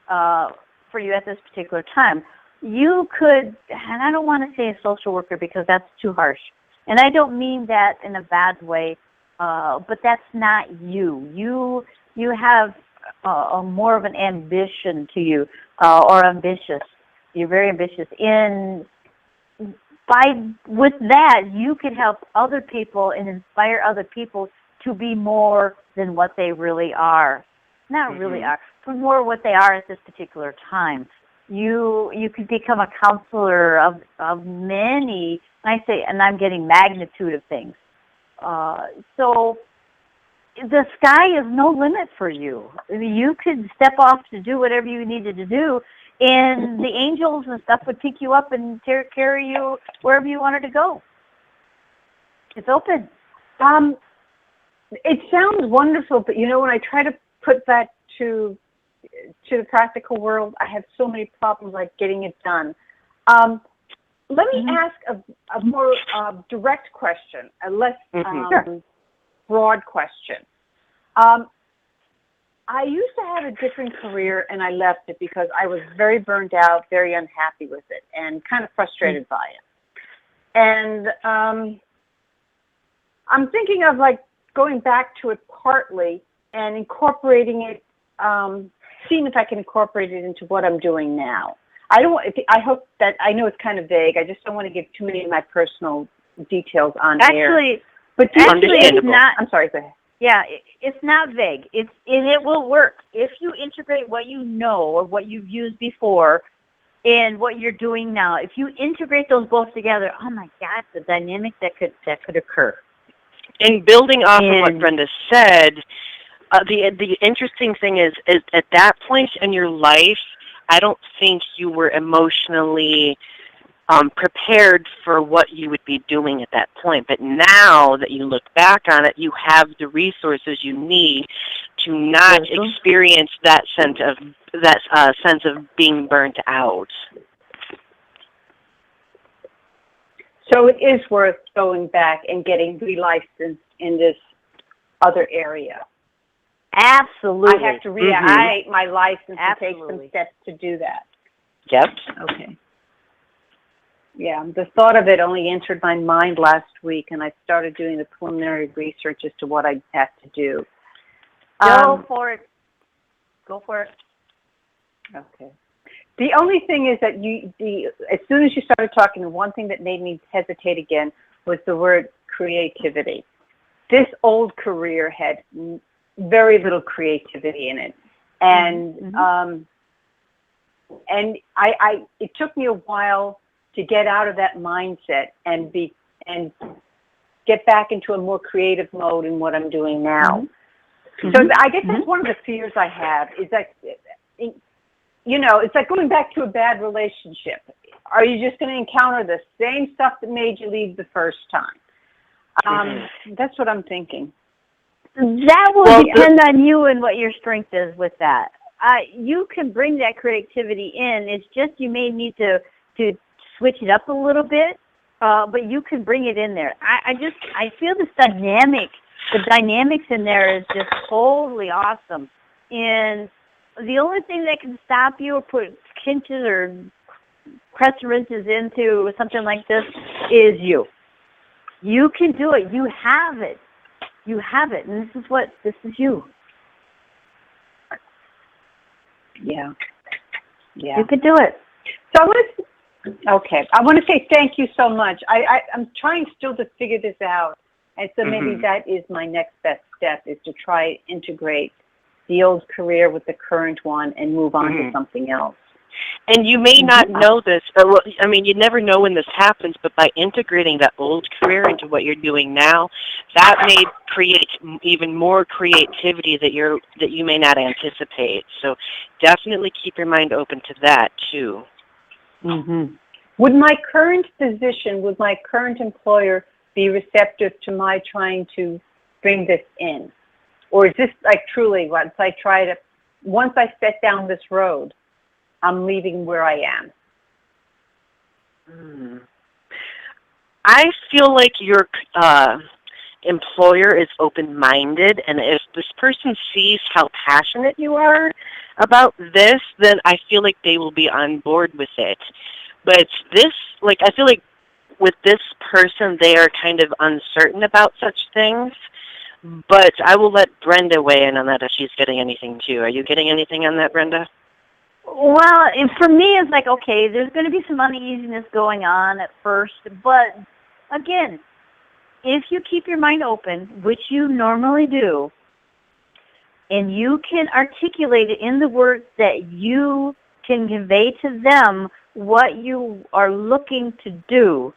for you at this particular time. You could, and I don't want to say a social worker because that's too harsh, and I don't mean that in a bad way, but that's not you. You have a more of an ambition to you, or ambitious. You're very ambitious. With that, you can help other people and inspire other people to be more than what they really are. Not really are, but more what they are at this particular time. You could become a counselor of many, and I'm getting magnitude of things. So the sky is no limit for you. I mean, you could step off to do whatever you needed to do, and the angels and stuff would pick you up and carry you wherever you wanted to go. It's open. It sounds wonderful, but when I try to put that to the practical world, I have so many problems like getting it done. Let me ask a more direct question, a less broad question. I used to have a different career, and I left it because I was very burned out, very unhappy with it, and kind of frustrated by it. And I'm thinking of going back to it partly and incorporating it, seeing if I can incorporate it into what I'm doing now. I hope that, I know it's kind of vague. I just don't want to give too many of my personal details on air. But actually, it's not. I'm sorry, go ahead. Yeah, it's not vague. It will work if you integrate what you know or what you've used before and what you're doing now. If you integrate those both together, oh my God, the dynamic that could occur. And building off of what Brenda said, the interesting thing is at that point in your life, I don't think you were emotionally prepared for what you would be doing at that point. But now that you look back on it, you have the resources you need to not experience that sense of being burnt out. So it is worth going back and getting relicensed in this other area. Absolutely. I have to reactivate my license and take some steps to do that. Yep. Okay. Yeah, the thought of it only entered my mind last week, and I started doing the preliminary research as to what I have to do. Go for it. Okay. The only thing is that as soon as you started talking, the one thing that made me hesitate again was the word creativity. This old career had very little creativity in it, and it took me a while to get out of that mindset and get back into a more creative mode in what I'm doing now. So I guess that's one of the fears I have, is that, it's like going back to a bad relationship. Are you just going to encounter the same stuff that made you leave the first time? That's what I'm thinking. That will depend on you and what your strength is with that. You can bring that creativity in. It's just you may need to switch it up a little bit, but you can bring it in there. I feel this dynamic. The dynamics in there is just totally awesome. And the only thing that can stop you or put hinges or press wrenches into something like this is you. You can do it. You have it. You have it. And this is you. Yeah. You can do it. So I want to say thank you so much. I'm trying still to figure this out. And so maybe that is my next best step, is to try to integrate the old career with the current one and move on to something else. And you may not know this, you never know when this happens, but by integrating that old career into what you're doing now, that may create even more creativity that you may not anticipate. So definitely keep your mind open to that too. Would my current position, would my current employer be receptive to my trying to bring this in? Or is this truly, once I try to once I set down this road, I'm leaving where I am? I feel like your employer is open-minded, and if this person sees how passionate you are about this, then I feel like they will be on board with it. But this, like, I feel like with this person, they are kind of uncertain about such things. But I will let Brenda weigh in on that if she's getting anything too. Are you getting anything on that, Brenda? Well, for me, it's like, okay, there's going to be some uneasiness going on at first, but again, if you keep your mind open, which you normally do, and you can articulate it in the words that you can convey to them what you are looking to do,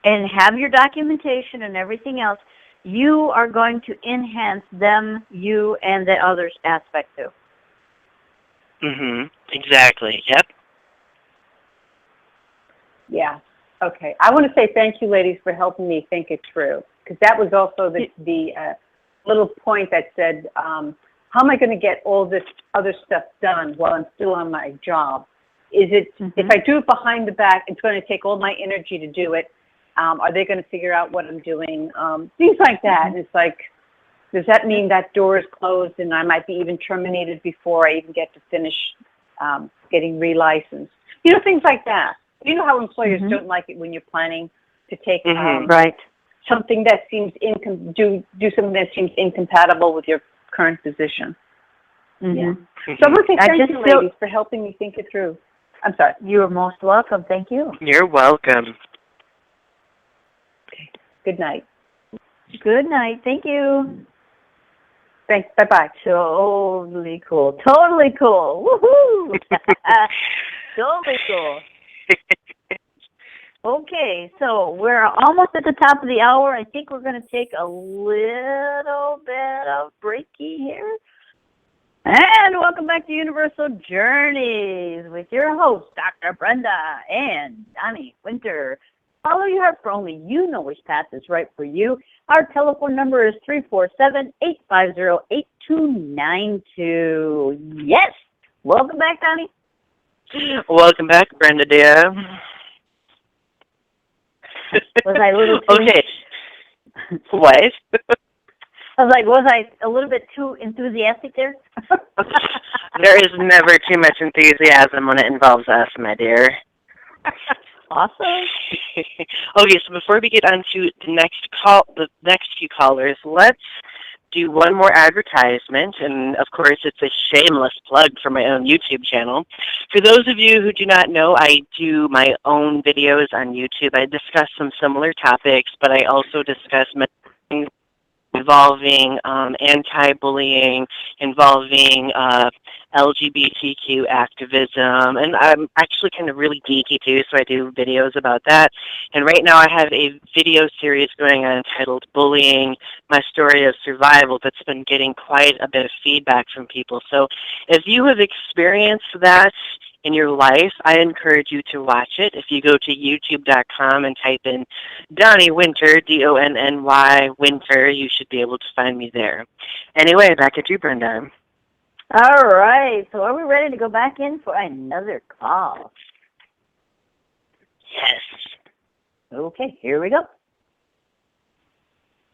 and have your documentation and everything else, you are going to enhance them, you, and the others aspect too. Exactly. Yep. Yeah. Okay. I want to say thank you, ladies, for helping me think it through, because that was also the little point that said, how am I going to get all this other stuff done while I'm still on my job? Is it, if I do it behind the back, it's going to take all my energy to do it. Are they going to figure out what I'm doing? Things like that. It's like, does that mean that door is closed and I might be even terminated before I even get to finish getting relicensed? You know, things like that. You know how employers don't like it when you're planning to take something that seems do something that seems incompatible with your current position. Yeah. So I'm going to say thank you, ladies, for helping me think it through. I'm sorry. You are most welcome. Thank you. You're welcome. Okay. Good night. Good night. Thank you. Thanks. Bye-bye. Totally cool. Totally cool. Woohoo! Totally cool. Okay, so we're almost at the top of the hour. I think we're going to take a little bit of breaky here. And welcome back to Universal Journeys with your host, Dr. Brenda and Donny Winter. Follow your heart, for only you know which path is right for you. Our telephone number is 347-850-8292. Yes! Welcome back, Donny. Welcome back, Brenda dear. Was I a little too... Okay. What? I was like, was I a little bit too enthusiastic there? There is never too much enthusiasm when it involves us, my dear. Awesome. Okay, so before we get on to the next few callers, let's do one more advertisement, and of course it's a shameless plug for my own YouTube channel. For those of you who do not know, I do my own videos on YouTube. I discuss some similar topics, but I also discuss things involving anti-bullying, involving LGBTQ activism, and I'm actually kind of really geeky too, so I do videos about that. And right now I have a video series going on entitled Bullying, My Story of Survival, that's been getting quite a bit of feedback from people. So if you have experienced that in your life, I encourage you to watch it. If you go to youtube.com and type in Donny Winter, D-O-N-N-Y Winter, you should be able to find me there. Anyway, back at you, Brenda. All right. So are we ready to go back in for another call? Yes. Okay, here we go.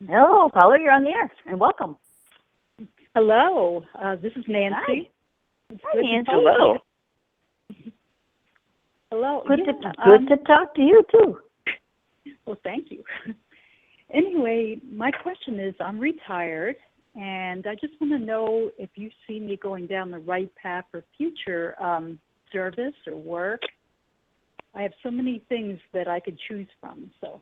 Hello, caller, you're on the air, and welcome. Hello, this is Nancy. Hi, Nancy. Hello. Hello. Good to talk to you, too. Well, thank you. Anyway, my question is, I'm retired, and I just want to know if you see me going down the right path for future service or work. I have so many things that I could choose from, so.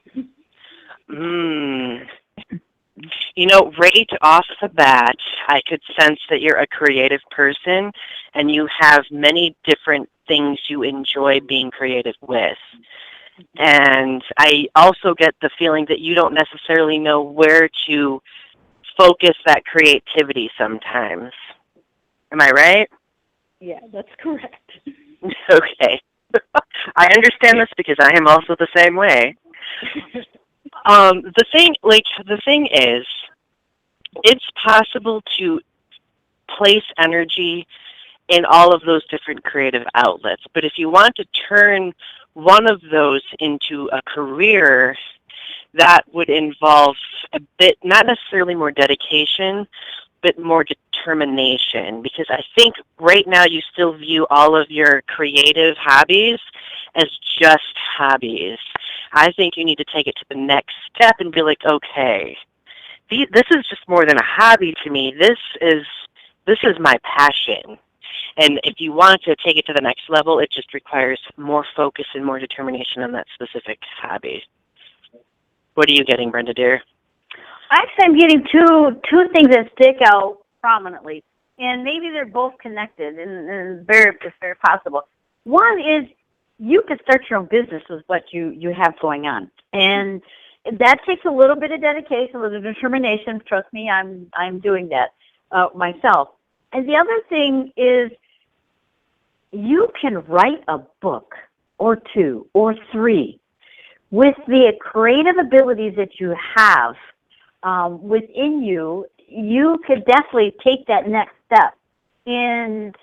You know, right off the bat, I could sense that you're a creative person and you have many different things you enjoy being creative with. And I also get the feeling that you don't necessarily know where to focus that creativity sometimes. Am I right? Yeah, that's correct. Okay. I understand this because I am also the same way. The thing is, it's possible to place energy in all of those different creative outlets. But if you want to turn one of those into a career, that would involve a bit, not necessarily more dedication, but more determination, because I think right now you still view all of your creative hobbies as just hobbies. I think you need to take it to the next step and be like, okay, this is just more than a hobby to me. This is my passion. And if you want to take it to the next level, it just requires more focus and more determination on that specific hobby. What are you getting, Brenda, dear? Actually, I'm getting two things that stick out prominently, and maybe they're both connected, and it's very possible. One is you could start your own business with what you have going on, and that takes a little bit of dedication, a little determination. Trust me, I'm doing that myself. And the other thing is you can write a book or two or three with the creative abilities that you have within you. You could definitely take that next step, and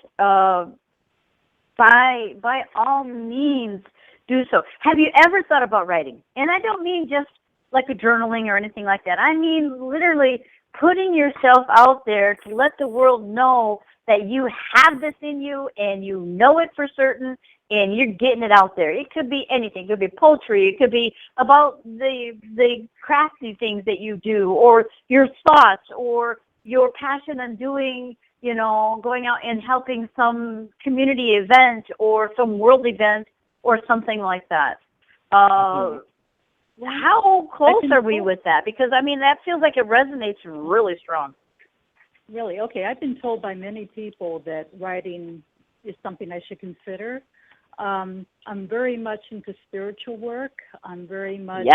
by all means do so. Have you ever thought about writing? And I don't mean just like a journaling or anything like that. I mean literally putting yourself out there to let the world know that you have this in you and you know it for certain, and you're getting it out there. It could be anything. It could be poetry. It could be about the crafty things that you do, or your thoughts, or your passion on doing, going out and helping some community event or some world event or something like that. How close are we with that? Because, that feels like it resonates really strong. Really? Okay. I've been told by many people that writing is something I should consider. I'm very much into spiritual work. I'm very much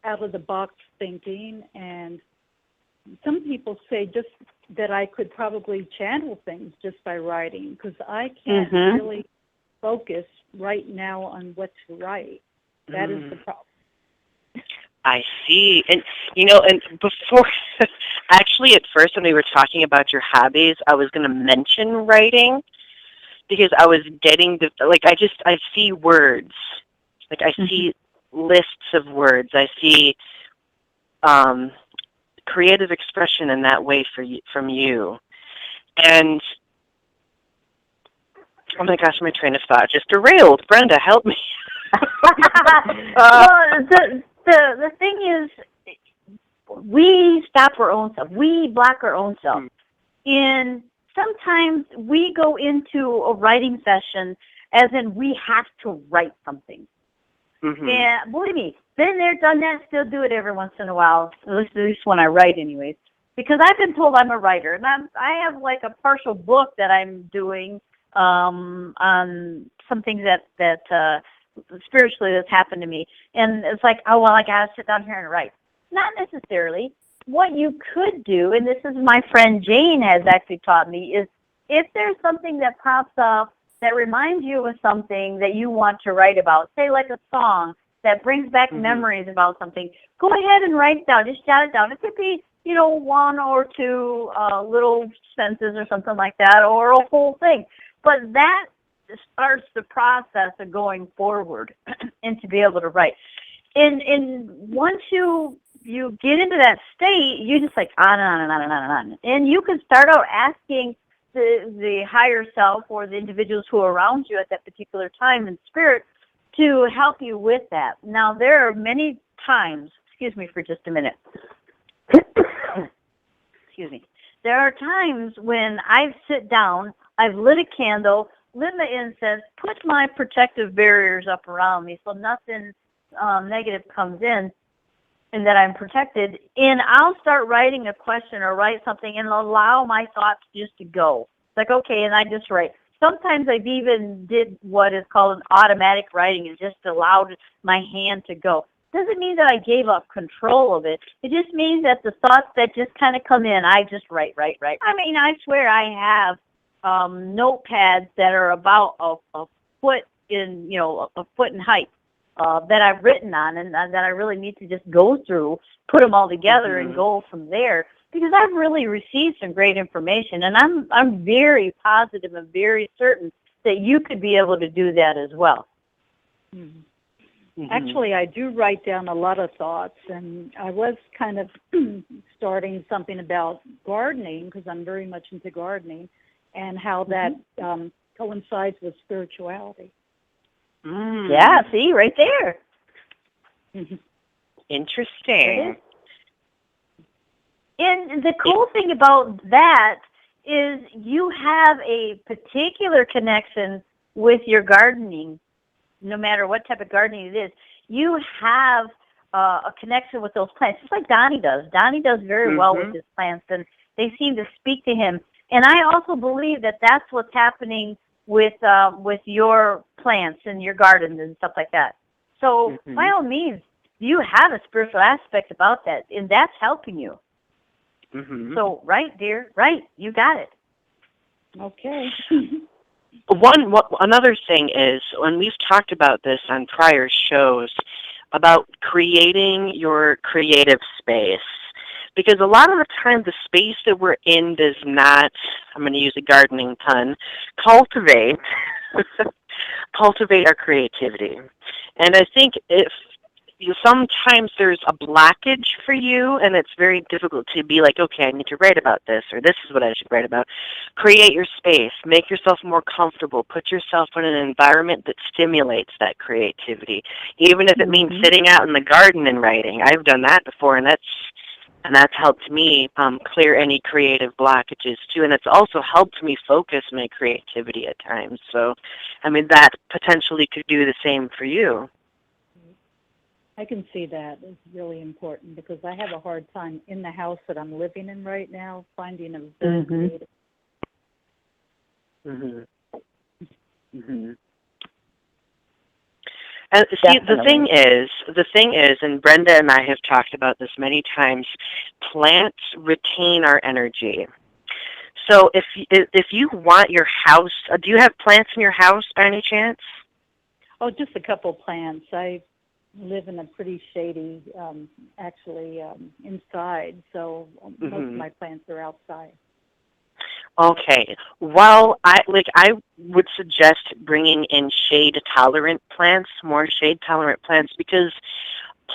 out-of-the-box thinking. And some people say just that I could probably channel things just by writing, because I can't really focus right now on what to write. That is the problem. I see. And, and before, actually at first when we were talking about your hobbies, I was going to mention writing, because I was getting I see words. Like I see lists of words. I see creative expression in that way from you. And, oh my gosh, my train of thought just derailed. Brenda, help me. Well, the thing is, we stop our own self. We block our own self. And sometimes we go into a writing session as in we have to write something. And believe me, been there, done that, still do it every once in a while, at least when I write anyways. Because I've been told I'm a writer, and I have like a partial book that I'm doing on some things that spiritually that's happened to me. And it's like, oh, well, I got to sit down here and write. Not necessarily. What you could do, and this is my friend Jane has actually taught me, is if there's something that pops up that reminds you of something that you want to write about, say like a song that brings back memories about something, go ahead and write it down. Just jot it down. It could be, one or two little sentences or something like that, or a whole thing. But that starts the process of going forward and to be able to write. And once you get into that state, you just like on and on and on and on and on. And you can start out asking the higher self or the individuals who are around you at that particular time in spirit to help you with that. Now, there are many times, excuse me for just a minute. Excuse me. There are times when I sit down, I've lit a candle, lit my incense, put my protective barriers up around me so nothing negative comes in, and that I'm protected, and I'll start writing a question or write something and allow my thoughts just to go. It's like, okay, and I just write. Sometimes I've even did what is called an automatic writing and just allowed my hand to go. Doesn't mean that I gave up control of it. It just means that the thoughts that just kind of come in, I just write. I swear I have notepads that are about a foot in, a foot in height. That I've written on and that I really need to just go through, put them all together and go from there. because I've really received some great information, and I'm very positive and very certain that you could be able to do that as well. Mm-hmm. Actually, I do write down a lot of thoughts, and I was kind of starting something about gardening because I'm very much into gardening, and how that coincides with spirituality. Yeah, see, right there. Interesting. And the cool thing about that is you have a particular connection with your gardening, no matter what type of gardening it is. You have a connection with those plants, just like Donny does. Donny does very well with his plants, and they seem to speak to him. And I also believe that that's what's happening with your plants and your garden and stuff like that. So by all means, you have a spiritual aspect about that, and that's helping you. So, right, dear, right, you got it. Okay. Another thing is, when we've talked about this on prior shows, about creating your creative space. Because a lot of the time, the space that we're in does not, I'm going to use a gardening pun, cultivate our creativity. And I think sometimes there's a blockage for you, and it's very difficult to be like, okay, I need to write about this, or this is what I should write about. Create your space. Make yourself more comfortable. Put yourself in an environment that stimulates that creativity, even if it means sitting out in the garden and writing. I've done that before, and that's helped me clear any creative blockages, too. And it's also helped me focus my creativity at times. So, I mean, that potentially could do the same for you. I can see that. It's really important because I have a hard time in the house that I'm living in right now finding a very creative. And see, the thing is, and Brenda and I have talked about this many times, plants retain our energy. So if you want your house, do you have plants in your house by any chance? Oh, just a couple plants. I live in a pretty shady, inside, so most of my plants are outside. Okay. Well, I would suggest bringing in shade-tolerant plants, more shade-tolerant plants, because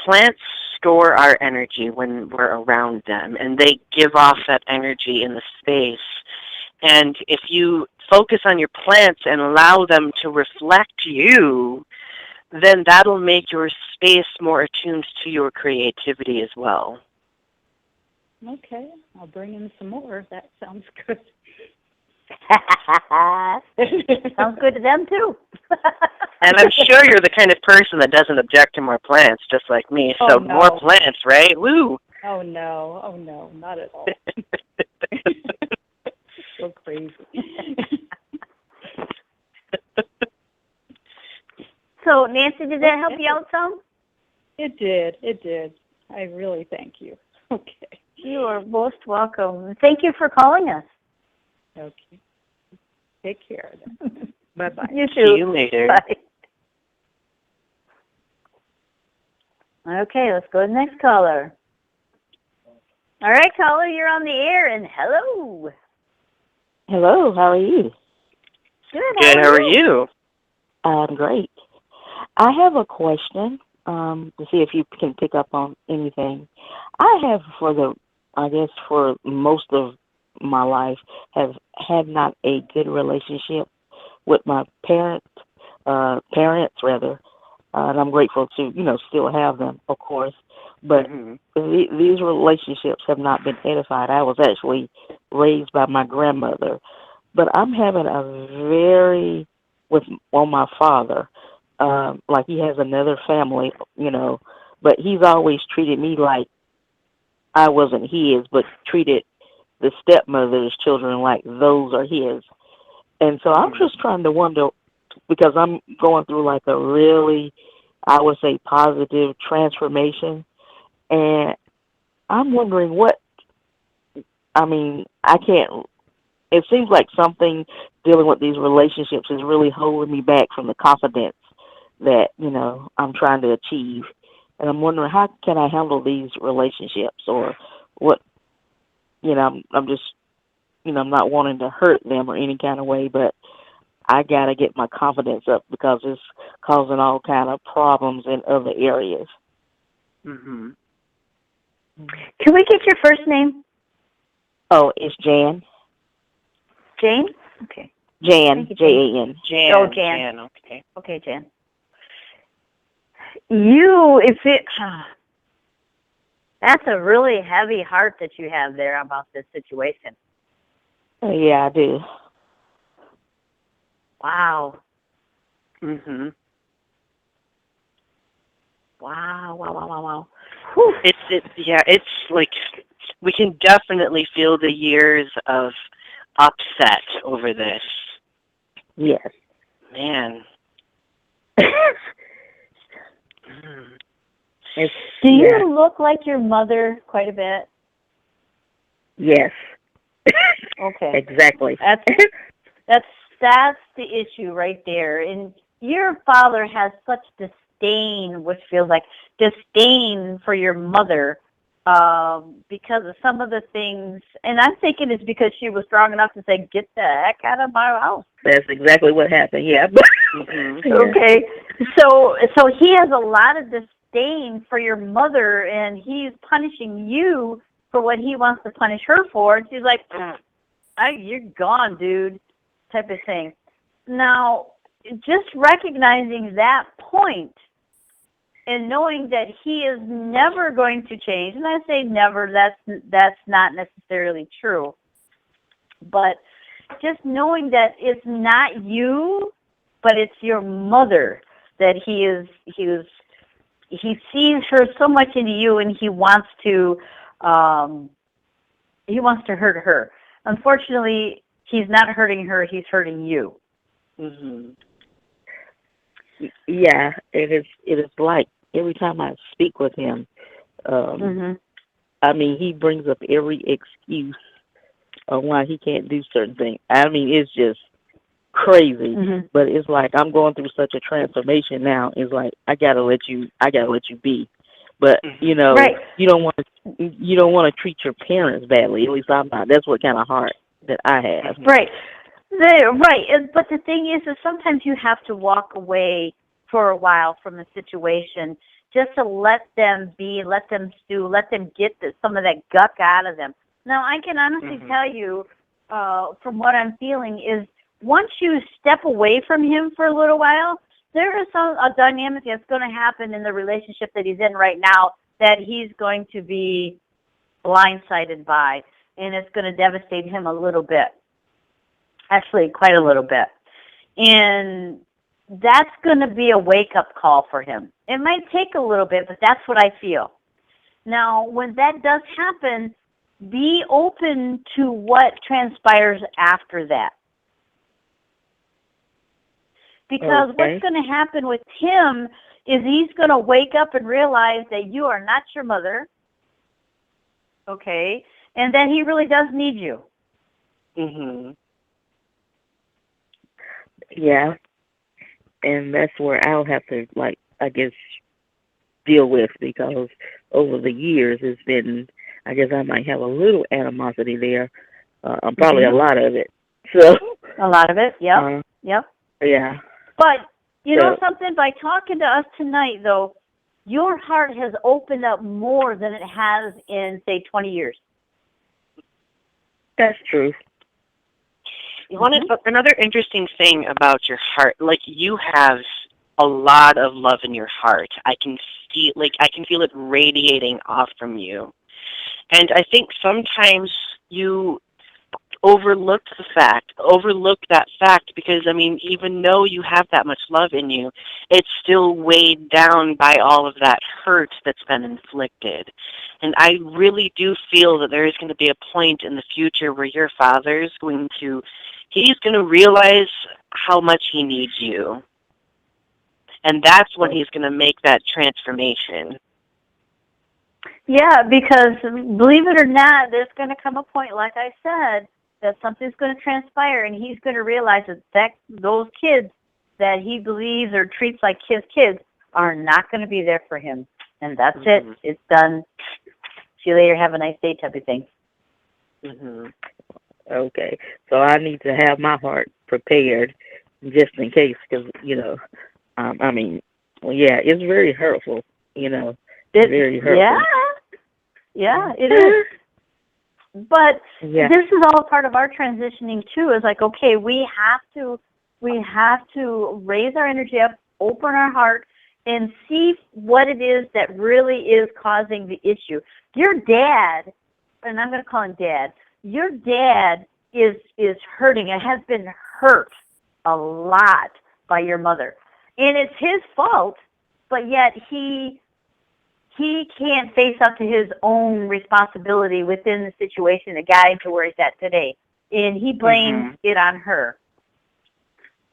plants store our energy when we're around them, and they give off that energy in the space. And if you focus on your plants and allow them to reflect you, then that'll make your space more attuned to your creativity as well. Okay, I'll bring in some more. That sounds good. Sounds good to them, too. And I'm sure you're the kind of person that doesn't object to more plants, just like me. So more plants, right? Woo! Oh, no, not at all. So crazy. So, Nancy, did that help you out some? It did. I really thank you. Okay. You are most welcome. Thank you for calling us. Okay. Take care. Bye-bye. You too. See you later. Bye. Okay, let's go to the next caller. All right, caller, you're on the air, and hello. Hello, how are you? Good, how are you? I'm great. I have a question to see if you can pick up on anything. I have for most of my life have had not a good relationship with my parents, and I'm grateful to, still have them, of course. But these relationships have not been edified. I was actually raised by my grandmother, but I'm having on my father, like he has another family, but he's always treated me like I wasn't his, but treated the stepmother's children like those are his. And so I'm just trying to wonder, because I'm going through like a really, I would say, positive transformation. And I'm wondering it seems like something dealing with these relationships is really holding me back from the confidence that, I'm trying to achieve. And I'm wondering, how can I handle these relationships, or what I'm just, I'm not wanting to hurt them or any kind of way, but I got to get my confidence up because it's causing all kind of problems in other areas. Mm-hmm. Can we get your first name? Oh, it's Jan. Jane? Okay. Jan, Jan. Jan. Oh, Jan. Jan, okay. Okay, Jan. That's a really heavy heart that you have there about this situation. Yeah, I do. Wow. Mm-hmm. Wow. It's like we can definitely feel the years of upset over this. Yes. Man. Do you look like your mother quite a bit? Yes. Okay. Exactly. That's the issue right there. And your father has such disdain, which feels like disdain for your mother, because of some of the things. And I'm thinking it's because she was strong enough to say, "Get the heck out of my house." That's exactly what happened. Yeah. Mm-hmm. Okay. So he has a lot of disdain for your mother, and he's punishing you for what he wants to punish her for. And she's like, "You're gone, dude," type of thing. Now, just recognizing that point and knowing that he is never going to change, and I say never, that's not necessarily true, but just knowing that it's not you, but it's your mother, that he sees her so much into you, and he wants to hurt her. Unfortunately, he's not hurting her, he's hurting you. Mm-hmm. Yeah, it is like every time I speak with him, I mean, he brings up every excuse on why he can't do certain things. I mean, it's just crazy. Mm-hmm. But it's like I'm going through such a transformation now. It's like I gotta let you be. But right. you don't want to treat your parents badly. At least I'm not. That's what kind of heart that I have. Right. Right. But the thing is that sometimes you have to walk away for a while from the situation just to let them be, let them stew, let them get some of that guck out of them. Now, I can honestly tell you, from what I'm feeling, is once you step away from him for a little while, there is a dynamic that's going to happen in the relationship that he's in right now that he's going to be blindsided by, and it's going to devastate him a little bit. Actually, quite a little bit. And that's going to be a wake-up call for him. It might take a little bit, but that's what I feel. Now, when that does happen, be open to what transpires after that. Because what's going to happen with him is he's going to wake up and realize that you are not your mother, okay, and that he really does need you. Mm-hmm. Yeah, and that's where I'll have to, I guess, deal with, because over the years it's been, I guess I might have a little animosity there, probably a lot of it. So a lot of it, yep. Yeah. But you know something? By talking to us tonight, though, your heart has opened up more than it has in, say, 20 years. That's true. Another interesting thing about your heart, you have a lot of love in your heart. I can feel it radiating off from you. And I think sometimes you overlook that fact because, I mean, even though you have that much love in you, it's still weighed down by all of that hurt that's been inflicted. And I really do feel that there is going to be a point in the future where your father's he's going to realize how much he needs you. And that's when he's going to make that transformation. Yeah, because believe it or not, there's going to come a point, like I said, that something's going to transpire, and he's going to realize that those kids that he believes or treats like his kids are not going to be there for him. And that's it. It's done. See you later. Have a nice day type of thing. Mm-hmm. Okay, so I need to have my heart prepared just in case, because I mean, well, yeah, it's very hurtful. Very hurtful. Yeah, it is. But Yeah. this is all part of our transitioning too. Is like, okay, we have to raise our energy up, open our heart, and see what it is that really is causing the issue. Your dad, and I'm going to call him Dad. Your dad is hurting and has been hurt a lot by your mother, and it's his fault. But yet he can't face up to his own responsibility within the situation that got him to where he's at today. And he blames it on her.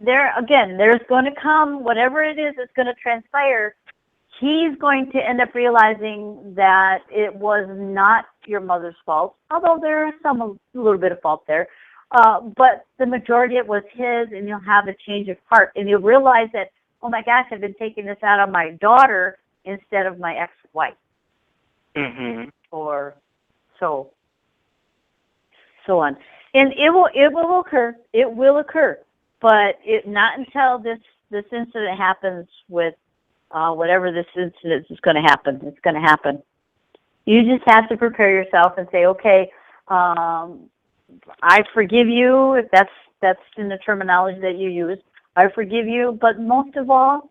There's going to come, whatever it is that's going to transpire, he's going to end up realizing that it was not your mother's fault, although there is a little bit of fault there. But the majority of it was his, and you'll have a change of heart. And you'll realize that, oh my gosh, I've been taking this out on my daughter instead of my ex-wife. Or so on. And it will occur. It will occur. But not until this incident happens with whatever this incident is going to happen. It's going to happen. You just have to prepare yourself and say, okay, I forgive you, if that's in the terminology that you use. I forgive you, but most of all,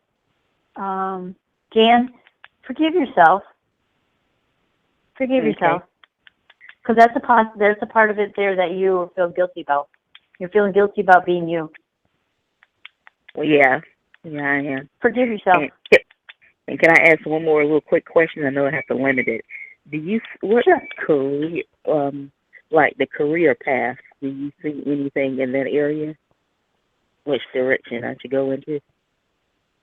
Jan, forgive yourself. Forgive yourself, because there's a part of it there that you feel guilty about. You're feeling guilty about being you. Well, yeah, I am. Forgive yourself. And can I ask one more little quick question? I know I have to limit it. Career, like the career path, do you see anything in that area? Which direction I should go into?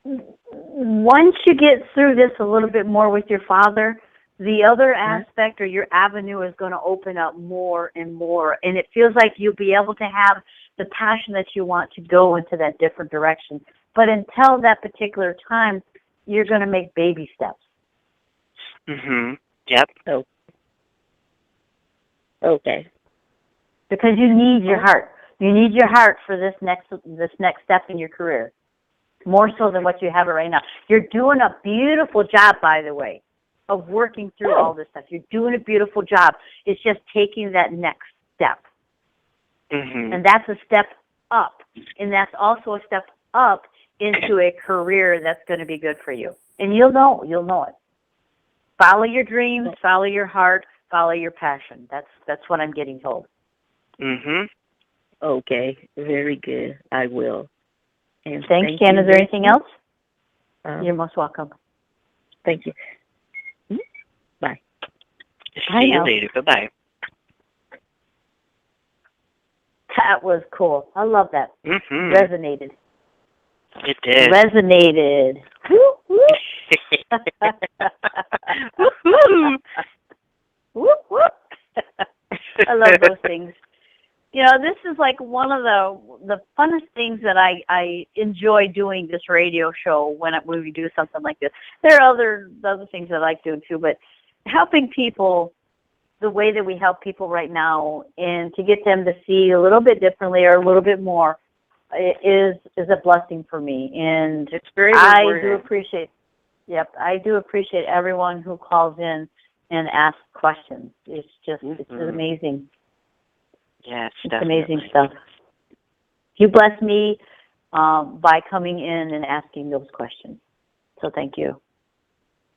Once you get through this a little bit more with your father, the other aspect or your avenue is going to open up more and more. And it feels like you'll be able to have the passion that you want to go into that different direction. But until that particular time, you're going to make baby steps. Yep. Oh. Okay. Because you need your heart. You need your heart for this next step in your career, more so than what you have it right now. You're doing a beautiful job, by the way, of working through all this stuff. You're doing a beautiful job. It's just taking that next step. And that's a step up. And that's also a step up into a career that's going to be good for you. And you'll know it. Follow your dreams, follow your heart, follow your passion. That's what I'm getting told. Okay, very good. I will. And thanks, Jan. Is there anything else? You're most welcome. Thank you. Bye. See you later. Bye-bye. That was cool. I love that. Resonated. It did. Resonated. Whoop, whoop. Whoop, whoop. I love those things. This is like one of the funnest things that I enjoy doing this radio show when we do something like this. There are other things I like doing too, but helping people the way that we help people right now and to get them to see a little bit differently or a little bit more is a blessing for me. And it's very I do appreciate everyone who calls in and asks questions. It's just it's amazing. Yes, it's amazing stuff. You bless me by coming in and asking those questions. So thank you.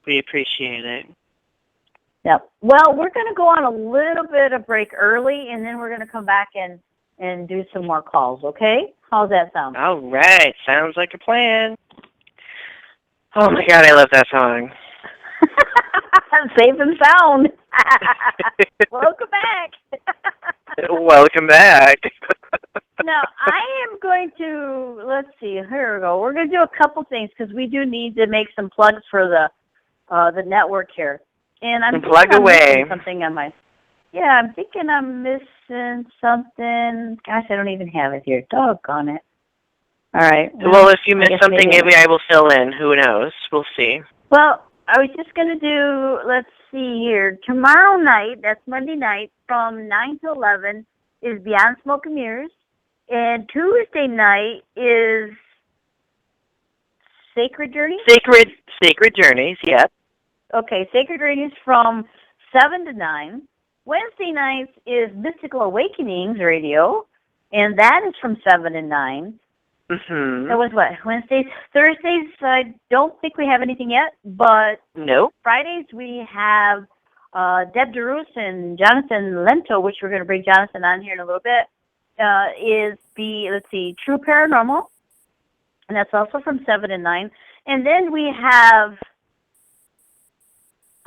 We appreciate it. Yep. Well, we're going to go on a little bit of break early, and then we're going to come back and do some more calls, okay? How's that sound? All right. Sounds like a plan. Oh, my God, I love that song. Safe and sound. Welcome back. Welcome back. Now, I am going to, let's see, here we go. We're going to do a couple things because we do need to make some plugs for the network here. And I'm missing something on my... Yeah, I'm thinking I'm missing something. Gosh, I don't even have it here. Doggone it. All right. Well, if you miss something, maybe I will fill in. Who knows? We'll see. Well, I was just going to do, let's see here. Tomorrow night, that's Monday night, from 9 to 11 is Beyond Smoke and Mirrors. And Tuesday night is Sacred Journeys? Sacred Journeys, yep. Okay, Sacred Journeys from 7 to 9. Wednesday nights is Mysical Awakenings Radio, and that is from 7 to 9. Mm-hmm. That was what? Wednesdays? Thursdays, I don't think we have anything yet, but nope. Fridays we have Deb DeRusse and Jonathan Lento, which we're going to bring Jonathan on here in a little bit, True Paranormal, and that's also from 7 to 9. And then we have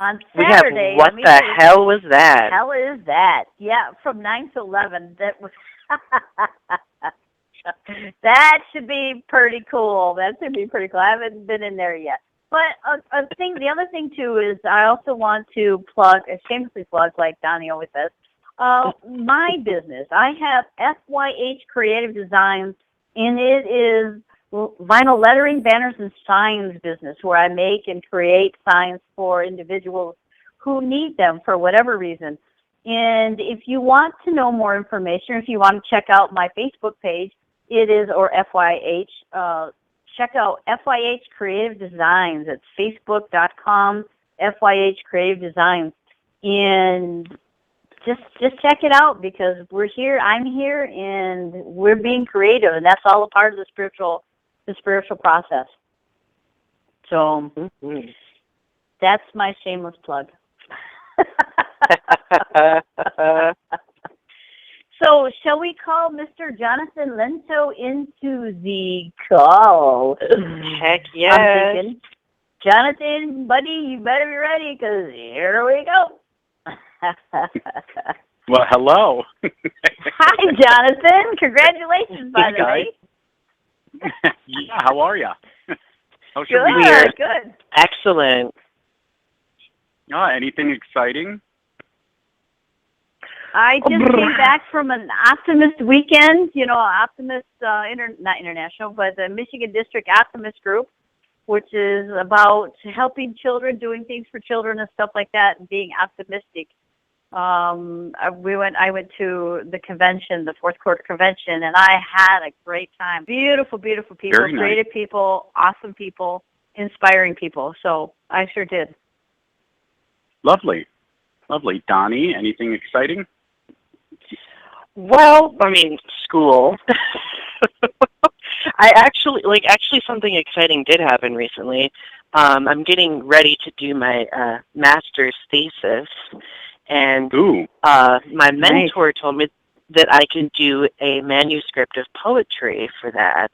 on Saturday. What the hell was that? Hell is that? Yeah, from 9 to 11. That was that should be pretty cool. That should be pretty cool. I haven't been in there yet. But the other thing too is I also want to shamelessly plug, like Donny always says, my business. I have FYH Creative Designs, and it is vinyl lettering, banners, and signs business where I make and create signs for individuals who need them for whatever reason. And if you want to know more information, if you want to check out my Facebook page, it is, or FYH, check out FYH Creative Designs. It's facebook.com, FYH Creative Designs. And just check it out because we're here, I'm here, and we're being creative, and that's all a part of the spiritual process. So that's my shameless plug. So shall we call Mr. Jonathan Lento into the call? Heck yes. I'm thinking, Jonathan, buddy, you better be ready because here we go. Well, hello. Hi, Jonathan. Congratulations, by the way. Yeah, how are you? How's your week? Good. Excellent. Anything exciting? I just came back from an Optimist weekend, Optimist, not international, but the Michigan District Optimist Group, which is about helping children, doing things for children and stuff like that, and being optimistic. I went to the convention, the fourth quarter convention, and I had a great time. Beautiful, beautiful people, Very nice. creative people, awesome people, inspiring people. So I sure did. Lovely. Lovely. Donny, anything exciting? Well, school. Actually something exciting did happen recently. I'm getting ready to do my master's thesis, and my mentor told me that I could do a manuscript of poetry for that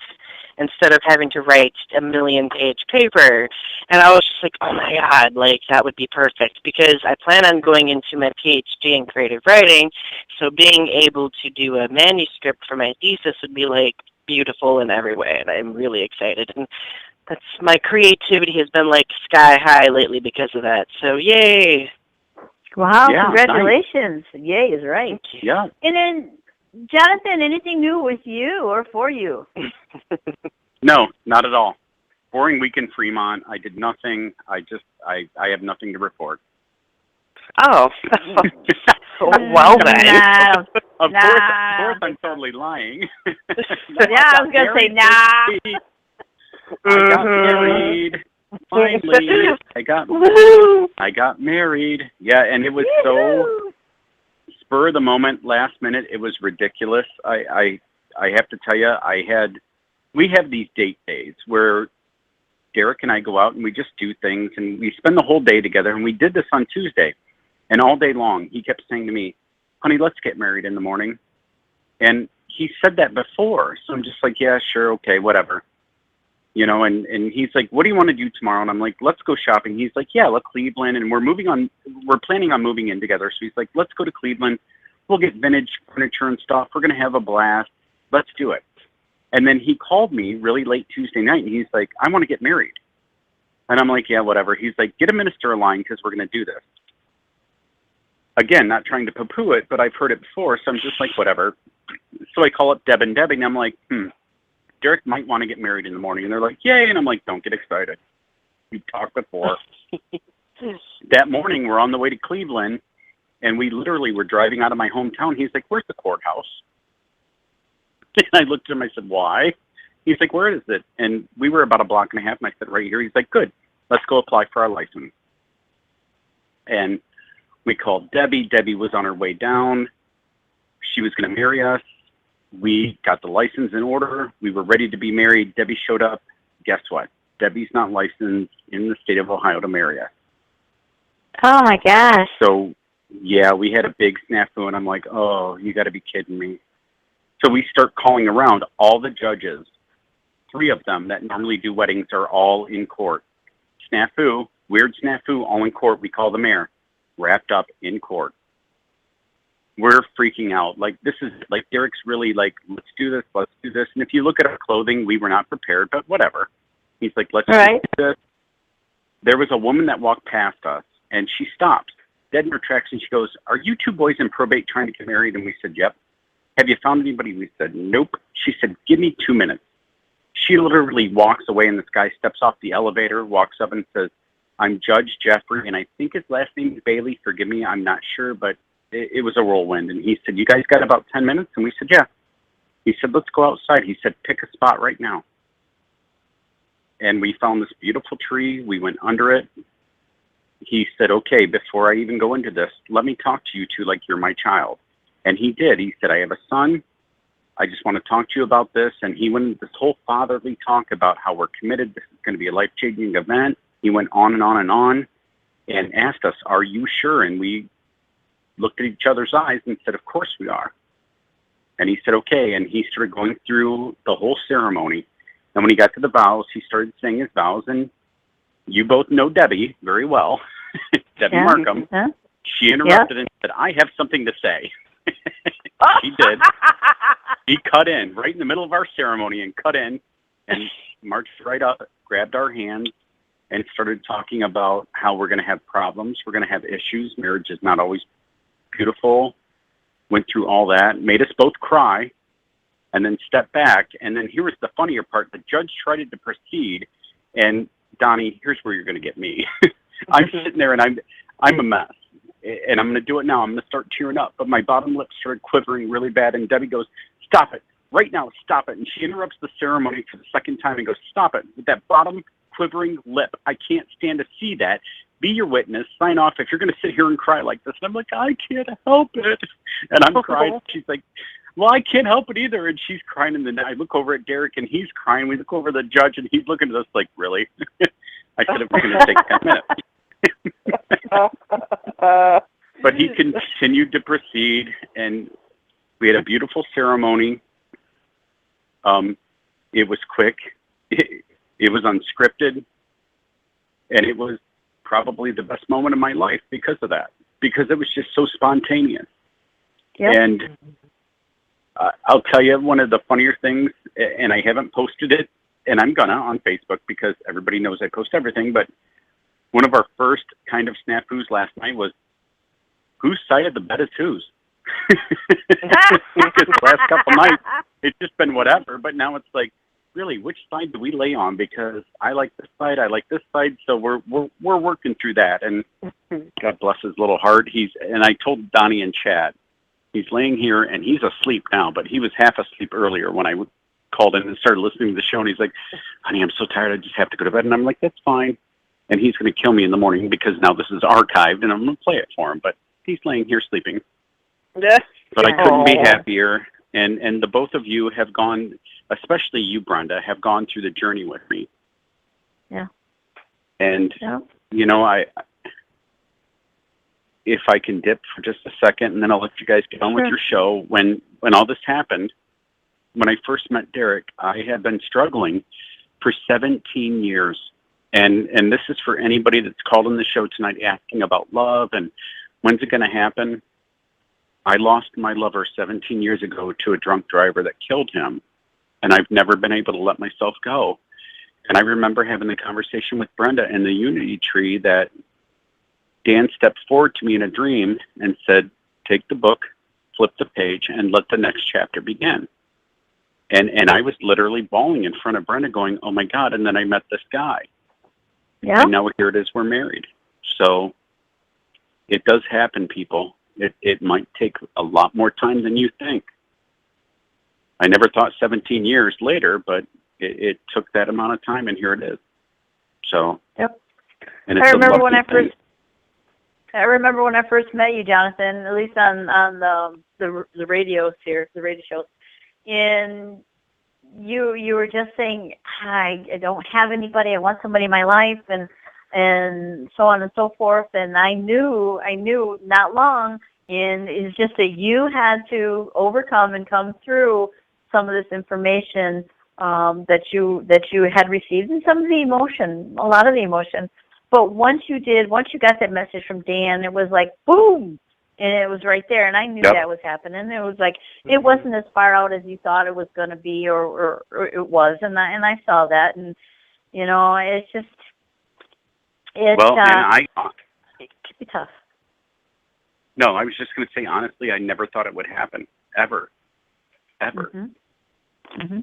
instead of having to write a 1,000,000-page paper. And I was just like, oh my God, that would be perfect because I plan on going into my PhD in creative writing. So being able to do a manuscript for my thesis would be beautiful in every way. And I'm really excited. And my creativity has been sky high lately because of that. So yay. Wow, yeah, congratulations. Nice. Yay is right. Yeah. And then, Jonathan, anything new with you or for you? No, not at all. Boring week in Fremont. I did nothing. I have nothing to report. Oh. Well then. Of course I'm totally lying. I was going to say, nah. I got married. Finally, I got married. Yeah, and it was so spur of the moment, last minute. It was ridiculous. I have to tell you, we have these date days where Derek and I go out and we just do things and we spend the whole day together. And we did this on Tuesday, and all day long he kept saying to me, "Honey, let's get married in the morning." And he said that before, so I'm just like, yeah, sure, okay, whatever. And he's like, what do you want to do tomorrow? And I'm like, let's go shopping. He's like, yeah, let's Cleveland. And we're planning on moving in together. So he's like, let's go to Cleveland. We'll get vintage furniture and stuff. We're going to have a blast. Let's do it. And then he called me really late Tuesday night, and he's like, I want to get married. And I'm like, yeah, whatever. He's like, get a minister aligned because we're going to do this. Again, not trying to poo-poo it, but I've heard it before, so I'm just like, whatever. So I call up Deb and Debbie, and I'm like, Derek might want to get married in the morning. And they're like, yay. And I'm like, don't get excited. We talked before. that morning, we're on the way to Cleveland, and we literally were driving out of my hometown. He's like, "Where's the courthouse?" And I looked at him. I said, "Why?" He's like, "Where is it?" And we were about a block and a half, and I said, "Right here." He's like, "Good. Let's go apply for our license." And we called Debbie. Debbie was on her way down. She was going to marry us. We got the license in order. We were ready to be married. Debbie showed up. Guess what? Debbie's not licensed in the state of Ohio to marry us. Oh, my gosh. So, yeah, we had a big snafu, and I'm like, oh, you got to be kidding me. So we start calling around. All the judges, 3 of them that normally do weddings, are all in court. Snafu, weird snafu, all in court. We call the mayor, wrapped up in court. We're freaking out. Like, this is, like, Derek's really like, let's do this. And if you look at our clothing, we were not prepared, but whatever. He's like, let's do this. There was a woman that walked past us, and she stopped, dead in her tracks, and she goes, "Are you 2 boys in probate trying to get married?" And we said, "Yep." "Have you found anybody?" We said, "Nope." She said, "Give me 2 minutes." She literally walks away, and this guy steps off the elevator, walks up and says, "I'm Judge Jeffrey," and I think his last name is Bailey. Forgive me, I'm not sure, but it was a whirlwind. And he said, "You guys got about 10 minutes? And we said, "Yeah." He said, "Let's go outside." He said, "Pick a spot right now." And we found this beautiful tree. We went under it. He said, "Okay, before I even go into this, let me talk to you 2 like you're my child." And he did. He said, "I have a son. I just want to talk to you about this." And he went into this whole fatherly talk about how we're committed. This is going to be a life-changing event. He went on and on and on and asked us, "Are you sure?" And we looked at each other's eyes and said, "Of course we are." And he said, "Okay." And he started going through the whole ceremony. And when he got to the vows, he started saying his vows. And you both know Debbie very well, Debbie Markham. She interrupted and said, "I have something to say." She did. He cut in right in the middle of our ceremony and cut in and marched right up, grabbed our hands, and started talking about how we're going to have problems. We're going to have issues. Marriage is not always beautiful. Went through all that, made us both cry, and then stepped back. And then here was the funnier part. The judge tried to proceed, and Donnie, here's where you're going to get me. I'm sitting there, and I'm a mess. And I'm going to do it now. I'm going to start tearing up. But my bottom lip started quivering really bad, and Debbie goes, "Stop it. Right now, stop it." And she interrupts the ceremony for the second time and goes, "Stop it. With that bottom quivering lip. I can't stand to see that. Be your witness. Sign off if you're going to sit here and cry like this." And I'm like, "I can't help it." And I'm crying. She's like, "Well, I can't help it either." And she's crying. And then I look over at Derek, and he's crying. We look over at the judge, and he's looking at us like, "Really?" I said, "It was going to take 10 minutes. But he continued to proceed, and we had a beautiful ceremony. It was quick. It was unscripted, and it was probably the best moment of my life because of that, because it was just so spontaneous. Yep. And I'll tell you one of the funnier things, and I haven't posted it, and I'm gonna on Facebook because everybody knows I post everything, but one of our first kind of snafus last night was, whose side of the bed is whose? Because the last couple nights, it's just been whatever, but now it's like, really, which side do we lay on? Because I like this side, I like this side, so we're working through that, and God bless his little heart. And I told Donnie in chat, he's laying here, and he's asleep now, but he was half asleep earlier when I called in and started listening to the show, and he's like, "Honey, I'm so tired, I just have to go to bed." And I'm like, "That's fine." And he's going to kill me in the morning because now this is archived, and I'm going to play it for him. But he's laying here sleeping. But I couldn't be happier. And the both of you have gone, especially you, Brenda, have gone through the journey with me. Yeah. And, you know, if I can dip for just a second, and then I'll let you guys get on with your show. When all this happened, when I first met Derek, I had been struggling for 17 years. And this is for anybody that's called on the show tonight asking about love and when's it going to happen. I lost my lover 17 years ago to a drunk driver that killed him, and I've never been able to let myself go. And I remember having the conversation with Brenda in the Unity Tree that Dan stepped forward to me in a dream and said, "Take the book, flip the page, and let the next chapter begin." And I was literally bawling in front of Brenda going, "Oh my God," and then I met this guy. Yeah. And now here it is, we're married. So it does happen, people. It might take a lot more time than you think. I never thought 17 years later, but it took that amount of time, and here it is. So, yep. And it's I remember when I remember when I first met you, Jonathan. At least on the radios here, the radio shows, and you were just saying, I don't have anybody. I want somebody in my life, and so on and so forth. And I knew not long. And it's just that you had to overcome and come through some of this information that you had received, and some of the emotion, a lot of the emotion. But once you got that message from Dan, it was like boom, and it was right there. And I knew that was happening. It was like it wasn't as far out as you thought it was going to be, or it was. And I saw that, and it's just it can be tough. No, I was just going to say, honestly, I never thought it would happen, ever. Mm-hmm. Mm-hmm.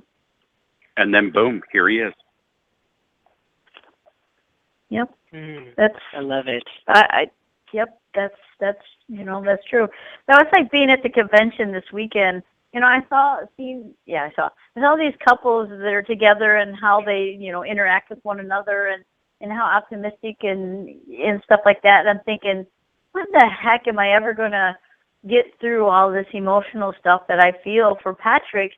And then, boom, here he is. Yep. I love it. Yep, that's true. That was like being at the convention this weekend. I saw these couples that are together and how they, interact with one another and how optimistic and stuff like that. And I'm thinking, when the heck am I ever going to get through all this emotional stuff that I feel for Patrick?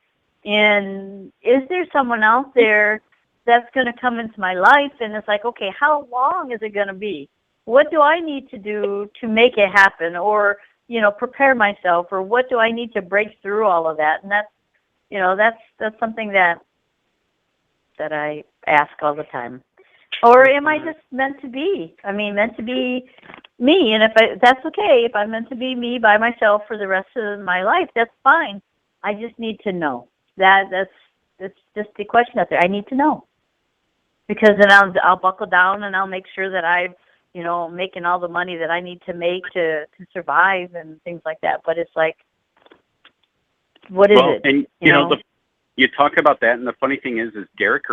And is there someone out there that's going to come into my life? And it's like, okay, how long is it going to be? What do I need to do to make it happen, or prepare myself, or what do I need to break through all of that? And that's something that I ask all the time. Or am I just meant to be? I mean, meant to be me, and that's okay. If I'm meant to be me by myself for the rest of my life, that's fine. I just need to know. That's just the question out there. I need to know, because then I'll buckle down and I'll make sure that I'm making all the money that I need to make to survive and things like that. But it's like, what is it? And you talk about that, and the funny thing is Derek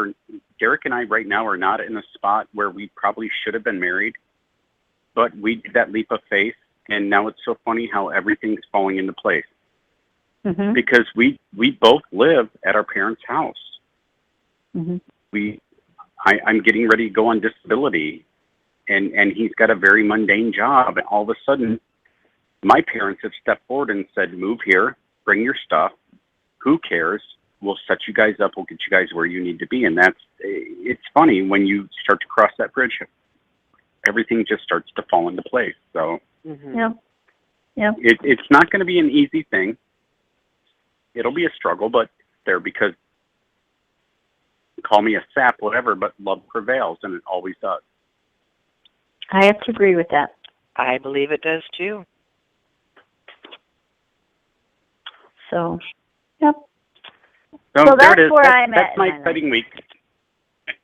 and I right now are not in a spot where we probably should have been married, but we did that leap of faith, and now it's so funny how everything's falling into place. Mm-hmm. Because we both live at our parents' house. Mm-hmm. I'm getting ready to go on disability, and he's got a very mundane job, and all of a sudden, my parents have stepped forward and said, move here, bring your stuff, who cares? We'll set you guys up. We'll get you guys where you need to be. And it's funny when you start to cross that bridge, everything just starts to fall into place. So yeah. It's not going to be an easy thing. It'll be a struggle, but there, because call me a sap, whatever, but love prevails, and it always does. I have to agree with that. I believe it does too. So, yep. So that's there it is. Where I'm that's at. My exciting week.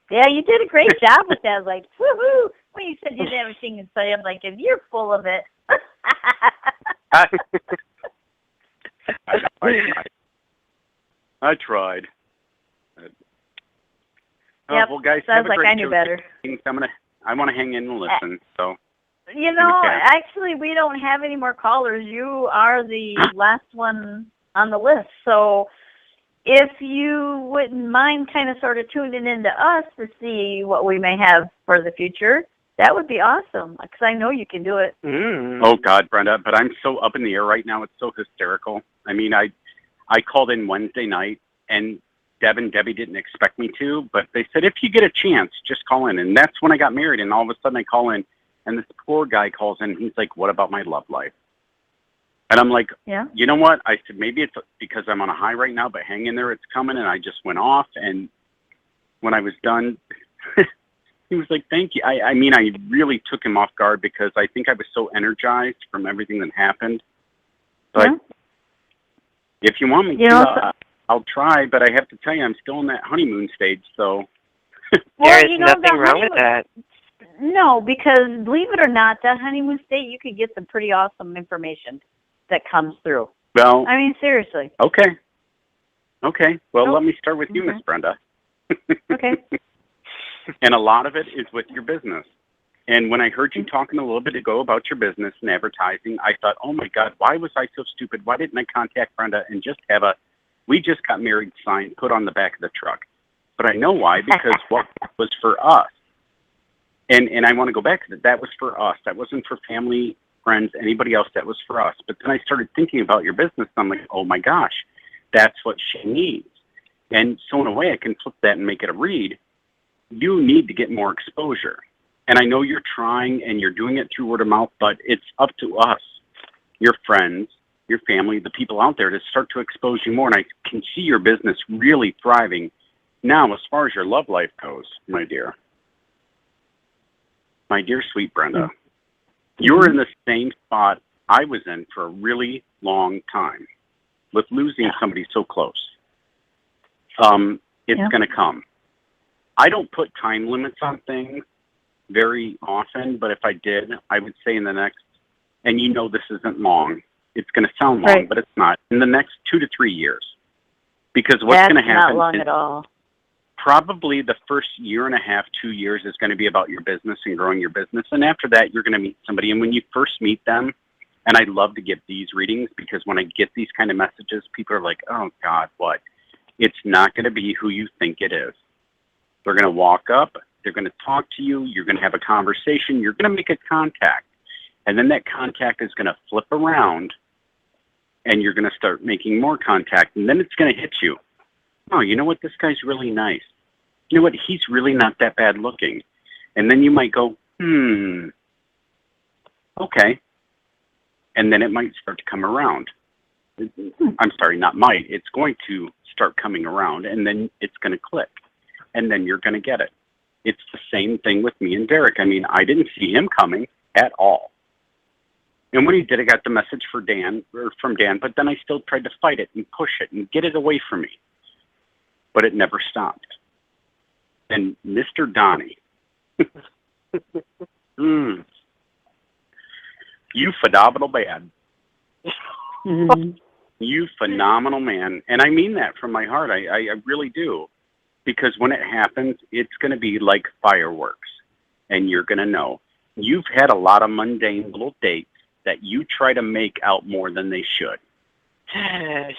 Yeah, you did a great job with that. I was like, woohoo! When you said you did everything and say, I'm like, if you're full of it. I tried. Yep. Well, guys, so I was like, I knew better. I want to hang in and listen. So. Actually, we don't have any more callers. You are the last one on the list. So if you wouldn't mind kind of sort of tuning into us to see what we may have for the future, that would be awesome, because I know you can do it. Oh, God, Brenda, but I'm so up in the air right now. It's so hysterical. I mean, I called in Wednesday night, and Deb and Debbie didn't expect me to, but they said, if you get a chance, just call in. And that's when I got married, and all of a sudden I call in, and this poor guy calls in, and he's like, what about my love life? And I'm like, You know what? I said, maybe it's because I'm on a high right now, but hang in there, it's coming. And I just went off, and when I was done, he was like, thank you. I mean, I really took him off guard, because I think I was so energized from everything that happened. But if you want me to, I'll try, but I have to tell you, I'm still in that honeymoon stage, so. There is nothing wrong with that. No, because believe it or not, that honeymoon state, you could get some pretty awesome information that comes through. Well, I mean, seriously. Okay. Well, let me start with you, Miss Brenda. Okay. And a lot of it is with your business. And when I heard you talking a little bit ago about your business and advertising, I thought, oh my God, why was I so stupid? Why didn't I contact Brenda and just have we just got married sign put on the back of the truck? But I know why, because what was for us. And I want to go back to that. That was for us. That wasn't for family, friends, anybody else. That was for us. But then I started thinking about your business. I'm like, oh my gosh, that's what she needs. And so in a way, I can flip that and make it a read. You need to get more exposure. And I know you're trying and you're doing it through word of mouth, but it's up to us, your friends, your family, the people out there to start to expose you more. And I can see your business really thriving. Now, as far as your love life goes, my dear sweet Brenda, you're in the same spot I was in for a really long time with losing somebody so close. It's going to come. I don't put time limits on things very often, but if I did, I would say in the next, and you know this isn't long, it's going to sound long, but it's not, in the next 2 to 3 years. Because what's going to happen not long at all. Probably the first year and a half, 2 years is going to be about your business and growing your business. And after that, you're going to meet somebody. And when you first meet them, and I love to give these readings because when I get these kind of messages, people are like, oh God, what? It's not going to be who you think it is. They're going to walk up. They're going to talk to you. You're going to have a conversation. You're going to make a contact. And then that contact is going to flip around and you're going to start making more contact. And then it's going to hit you. Oh, you know what? This guy's really nice. You know what? He's really not that bad looking. And then you might go, okay. And then it might start to come around. I'm sorry, not might. It's going to start coming around and then it's going to click. And then you're going to get it. It's the same thing with me and Derek. I mean, I didn't see him coming at all. And when he did, I got the message from Dan, but then I still tried to fight it and push it and get it away from me. But it never stopped. And Mr. Donny, you phenomenal man. You phenomenal man. And I mean that from my heart. I really do. Because when it happens, it's going to be like fireworks. And you're going to know. You've had a lot of mundane little dates that you try to make out more than they should. Yeah.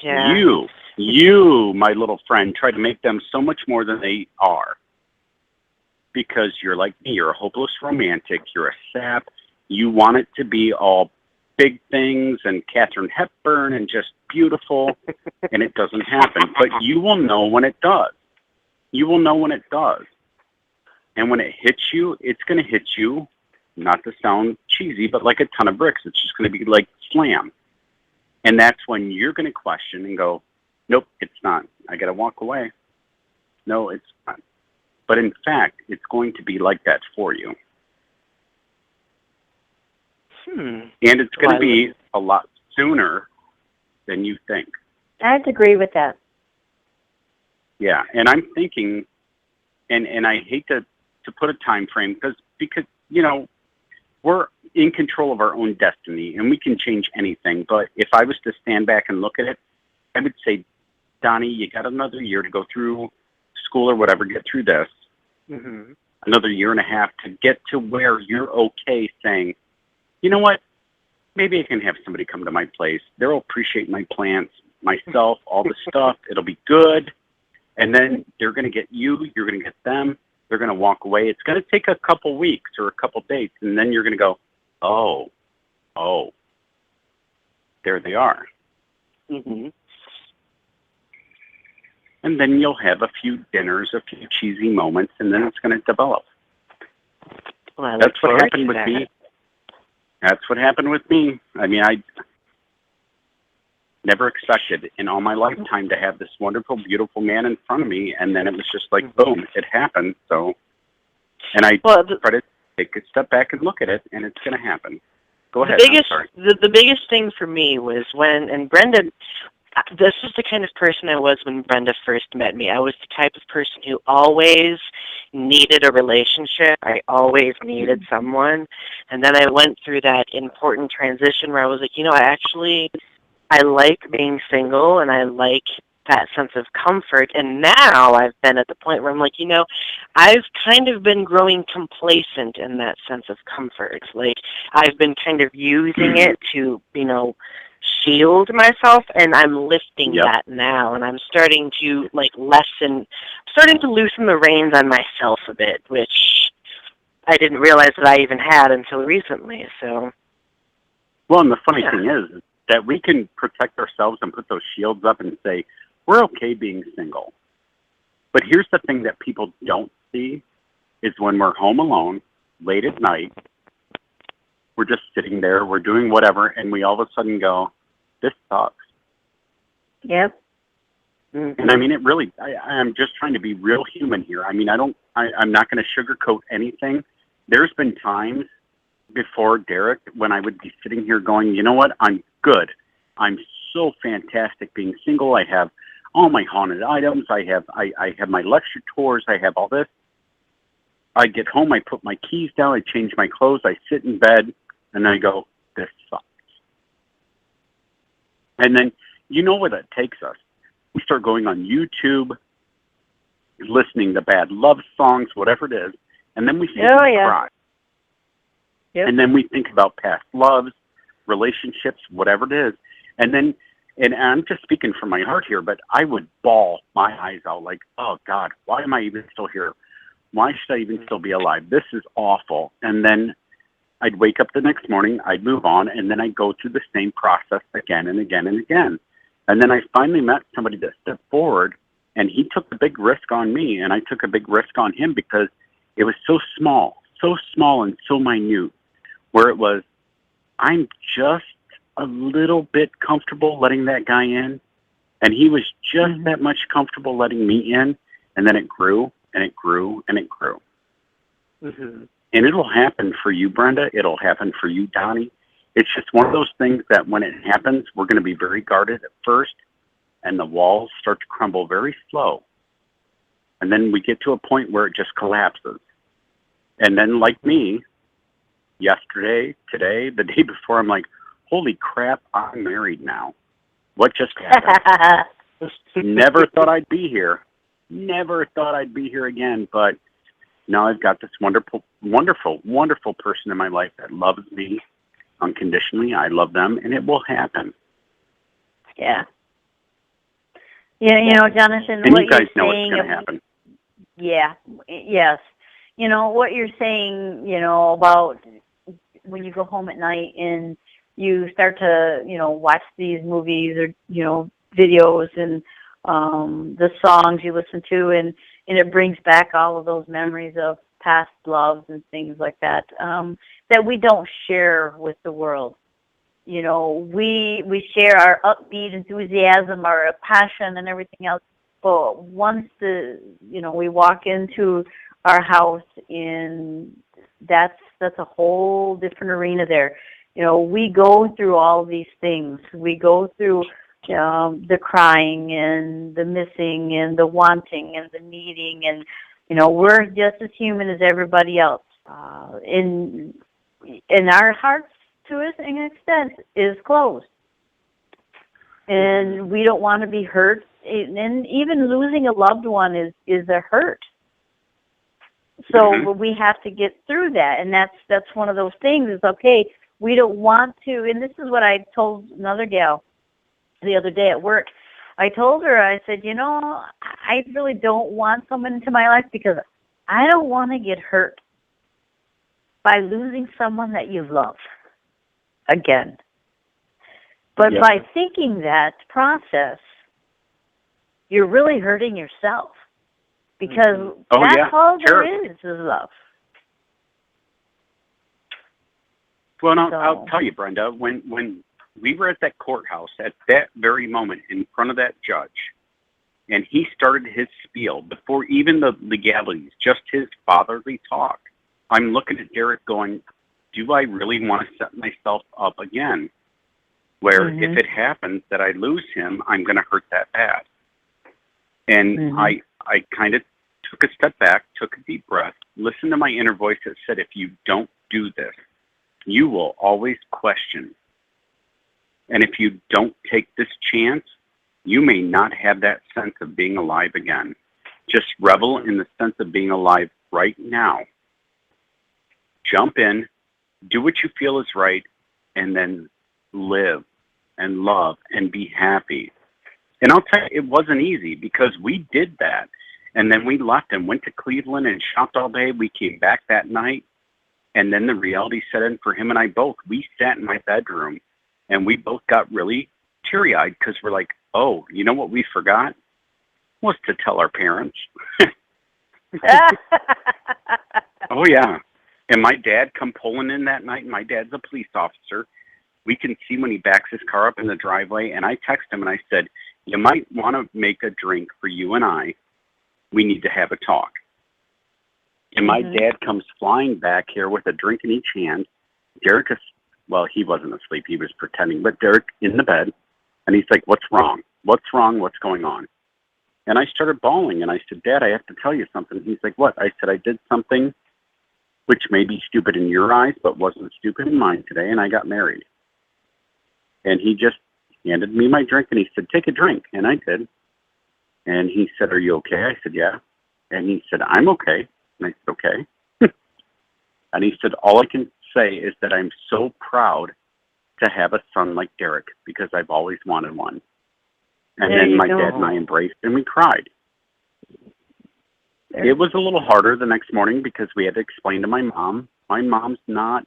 You, my little friend, try to make them so much more than they are. Because you're like me. You're a hopeless romantic. You're a sap. You want it to be all big things and Katharine Hepburn and just beautiful. And it doesn't happen. But you will know when it does. You will know when it does. And when it hits you, it's going to hit you, not to sound cheesy, but like a ton of bricks. It's just going to be like slam. And that's when you're going to question and go, nope, it's not. I got to walk away. No, it's not. But in fact, it's going to be like that for you. And it's going to be a lot sooner than you think. I'd agree with that. Yeah, and I'm thinking, and I hate to put a time frame because you know we're in control of our own destiny and we can change anything. But if I was to stand back and look at it, I would say, Donny, you got another year to go through school or whatever, get through this. Another year and a half to get to where you're okay saying, you know what, maybe I can have somebody come to my place. They'll appreciate my plants, myself, all the stuff. It'll be good. And then they're going to get you, you're going to get them, they're going to walk away. It's going to take a couple weeks or a couple dates, and then you're going to go, oh, there they are. And then you'll have a few dinners, a few cheesy moments, and then it's going to develop. Well, that's what happened with me. That's what happened with me. I mean, I never expected in all my lifetime to have this wonderful, beautiful man in front of me, and then it was just like, boom, it happened. So, and I try to take a step back and look at it, and it's going to happen. Go ahead. The biggest thing for me was and Brenda, this is the kind of person I was when Brenda first met me. I was the type of person who always needed a relationship. I always needed someone. And then I went through that important transition where I was like, you know, I like being single and I like that sense of comfort. And now I've been at the point where I'm like, I've kind of been growing complacent in that sense of comfort. Like, I've been kind of using it to, shield myself, and I'm lifting that now, and I'm starting to starting to loosen the reins on myself a bit, which I didn't realize that I even had until recently. So, well, and the funny thing is that we can protect ourselves and put those shields up and say, we're okay being single. But here's the thing that people don't see is when we're home alone, late at night, we're just sitting there, we're doing whatever, and we all of a sudden go, this sucks. Yep. And I mean, it really, I'm just trying to be real human here. I mean, I'm not going to sugarcoat anything. There's been times before, Derek, when I would be sitting here going, you know what, I'm good. I'm so fantastic being single. I have all my haunted items. I have my lecture tours. I have all this. I get home, I put my keys down, I change my clothes, I sit in bed, and I go, this sucks. And then, you know where that takes us. We start going on YouTube, listening to bad love songs, whatever it is, and then we sit and cry. Yep. And then we think about past loves, relationships, whatever it is. And then, and I'm just speaking from my heart here, but I would bawl my eyes out like, oh, God, why am I even still here? Why should I even still be alive? This is awful. And then I'd wake up the next morning, I'd move on, and then I'd go through the same process again and again and again. And then I finally met somebody that stepped forward, and he took a big risk on me, and I took a big risk on him because it was so small and so minute, where it was, I'm just a little bit comfortable letting that guy in, and he was just that much comfortable letting me in, and then it grew, and it grew, and it grew. Mm-hmm. And it'll happen for you, Brenda. It'll happen for you, Donny. It's just one of those things that when it happens, we're going to be very guarded at first, and the walls start to crumble very slow. And then we get to a point where it just collapses. And then, like me, yesterday, today, the day before, I'm like, holy crap, I'm married now. What just happened? Never thought I'd be here. Never thought I'd be here again, but now I've got this wonderful, wonderful, wonderful person in my life that loves me unconditionally. I love them, and it will happen. Yeah. Yeah, Jonathan, and what you guys you're know saying, it's going to happen. Yeah, yes. What you're saying, about when you go home at night and you start to, watch these movies or, videos and the songs you listen to, and it brings back all of those memories of past loves and things like that, that we don't share with the world. We share our upbeat enthusiasm, our passion and everything else. But once we walk into our house, and that's a whole different arena there. We go through all these things. We go through the crying and the missing and the wanting and the needing, and we're just as human as everybody else. In our hearts, to an extent, is closed, and we don't want to be hurt. And even losing a loved one is a hurt. So we have to get through that, and that's one of those things. Is okay. We don't want to, and this is what I told another gal the other day at work. I told her, I said, I really don't want someone into my life because I don't want to get hurt by losing someone that you love again. But by thinking that process, you're really hurting yourself, because that's all there is love. Well, no, I'll tell you, Brenda, when we were at that courthouse at that very moment in front of that judge, and he started his spiel before even the legalities, just his fatherly talk, I'm looking at Derek going, do I really want to set myself up again? Where if it happens that I lose him, I'm going to hurt that bad. And I kind of took a step back, took a deep breath, listened to my inner voice that said, if you don't do this, you will always question. And if you don't take this chance, you may not have that sense of being alive again. Just revel in the sense of being alive right now. Jump in, do what you feel is right, and then live and love and be happy. And I'll tell you, it wasn't easy because we did that. And then we left and went to Cleveland and shopped all day. We came back that night. And then the reality set in for him and I both. We sat in my bedroom and we both got really teary-eyed because we're like, oh, you know what we forgot? Was to tell our parents. Oh, yeah. And my dad come pulling in that night. My dad's a police officer. We can see when he backs his car up in the driveway. And I text him and I said, you might want to make a drink for you and I. We need to have a talk. And my dad comes flying back here with a drink in each hand. Derek is, well, he wasn't asleep. He was pretending. But Derek in the bed. And he's like, what's wrong? What's wrong? What's going on? And I started bawling. And I said, Dad, I have to tell you something. He's like, what? I said, I did something which may be stupid in your eyes, but wasn't stupid in mine today. And I got married. And he just handed me my drink. And he said, take a drink. And I did. And he said, are you okay? I said, yeah. And he said, I'm okay. And I said, okay. And he said, all I can say is that I'm so proud to have a son like Derek because I've always wanted one. And then my dad and I embraced and we cried. It was a little harder the next morning because we had to explain to my mom. My mom's not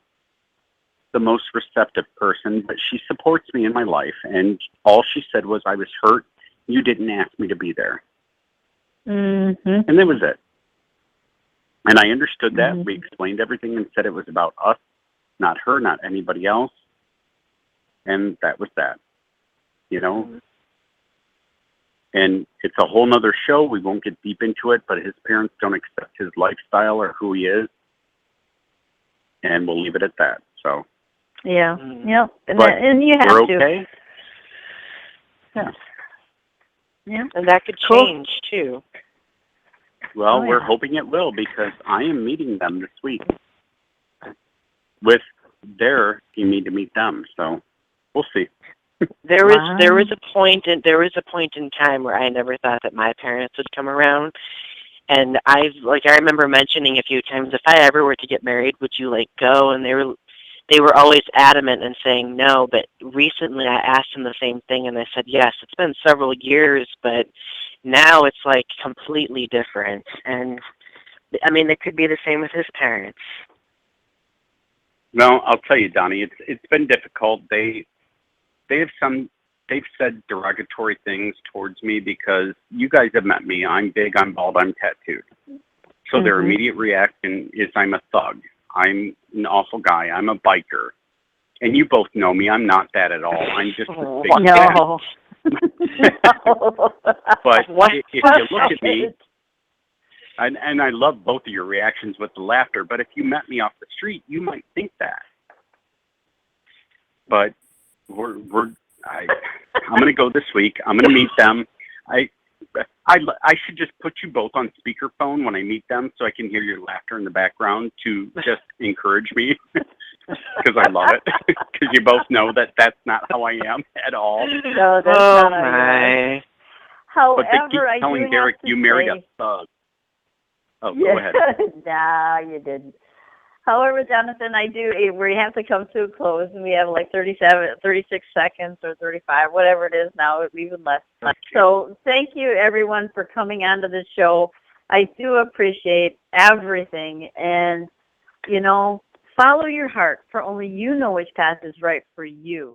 the most receptive person, but she supports me in my life. And all she said was, I was hurt. You didn't ask me to be there. And that was it. And I understood that. We explained everything and said it was about us, not her, not anybody else. And that was that, you know. And it's a whole nother show. We won't get deep into it, but his parents don't accept his lifestyle or who he is. And we'll leave it at that. So. Yeah. Yep. And you have we're to. Okay. Yeah. Yeah. And that could change, too. Well, we're hoping it will because I am meeting them this week. With their, you need to meet them. So we'll see. There was a point in time where I never thought that my parents would come around, and I remember mentioning a few times, if I ever were to get married, would you go? And they were always adamant and saying no. But recently, I asked them the same thing, and they said yes. It's been several years, but now it's completely different. And I mean, it could be the same with his parents. No, I'll tell you, Donnie, it's been difficult. They've said derogatory things towards me because you guys have met me. I'm big, I'm bald, I'm tattooed. So their immediate reaction is I'm a thug. I'm an awful guy. I'm a biker. And you both know me. I'm not that at all. I'm just a big no. But if you look at me, and I love both of your reactions with the laughter, but if you met me off the street, you might think that. But I'm going to go this week. I'm going to meet them. I should just put you both on speakerphone when I meet them so I can hear your laughter in the background to just encourage me because I love it. Because you both know that that's not how I am at all. No, that's not how I am. However, but they keep telling Derek you married a thug. Oh, go ahead. Nah, you didn't. However, Jonathan, we have to come to a close, and we have 36 seconds or 35, whatever it is now, even less. So thank you, everyone, for coming onto the show. I do appreciate everything. And, follow your heart, for only you know which path is right for you.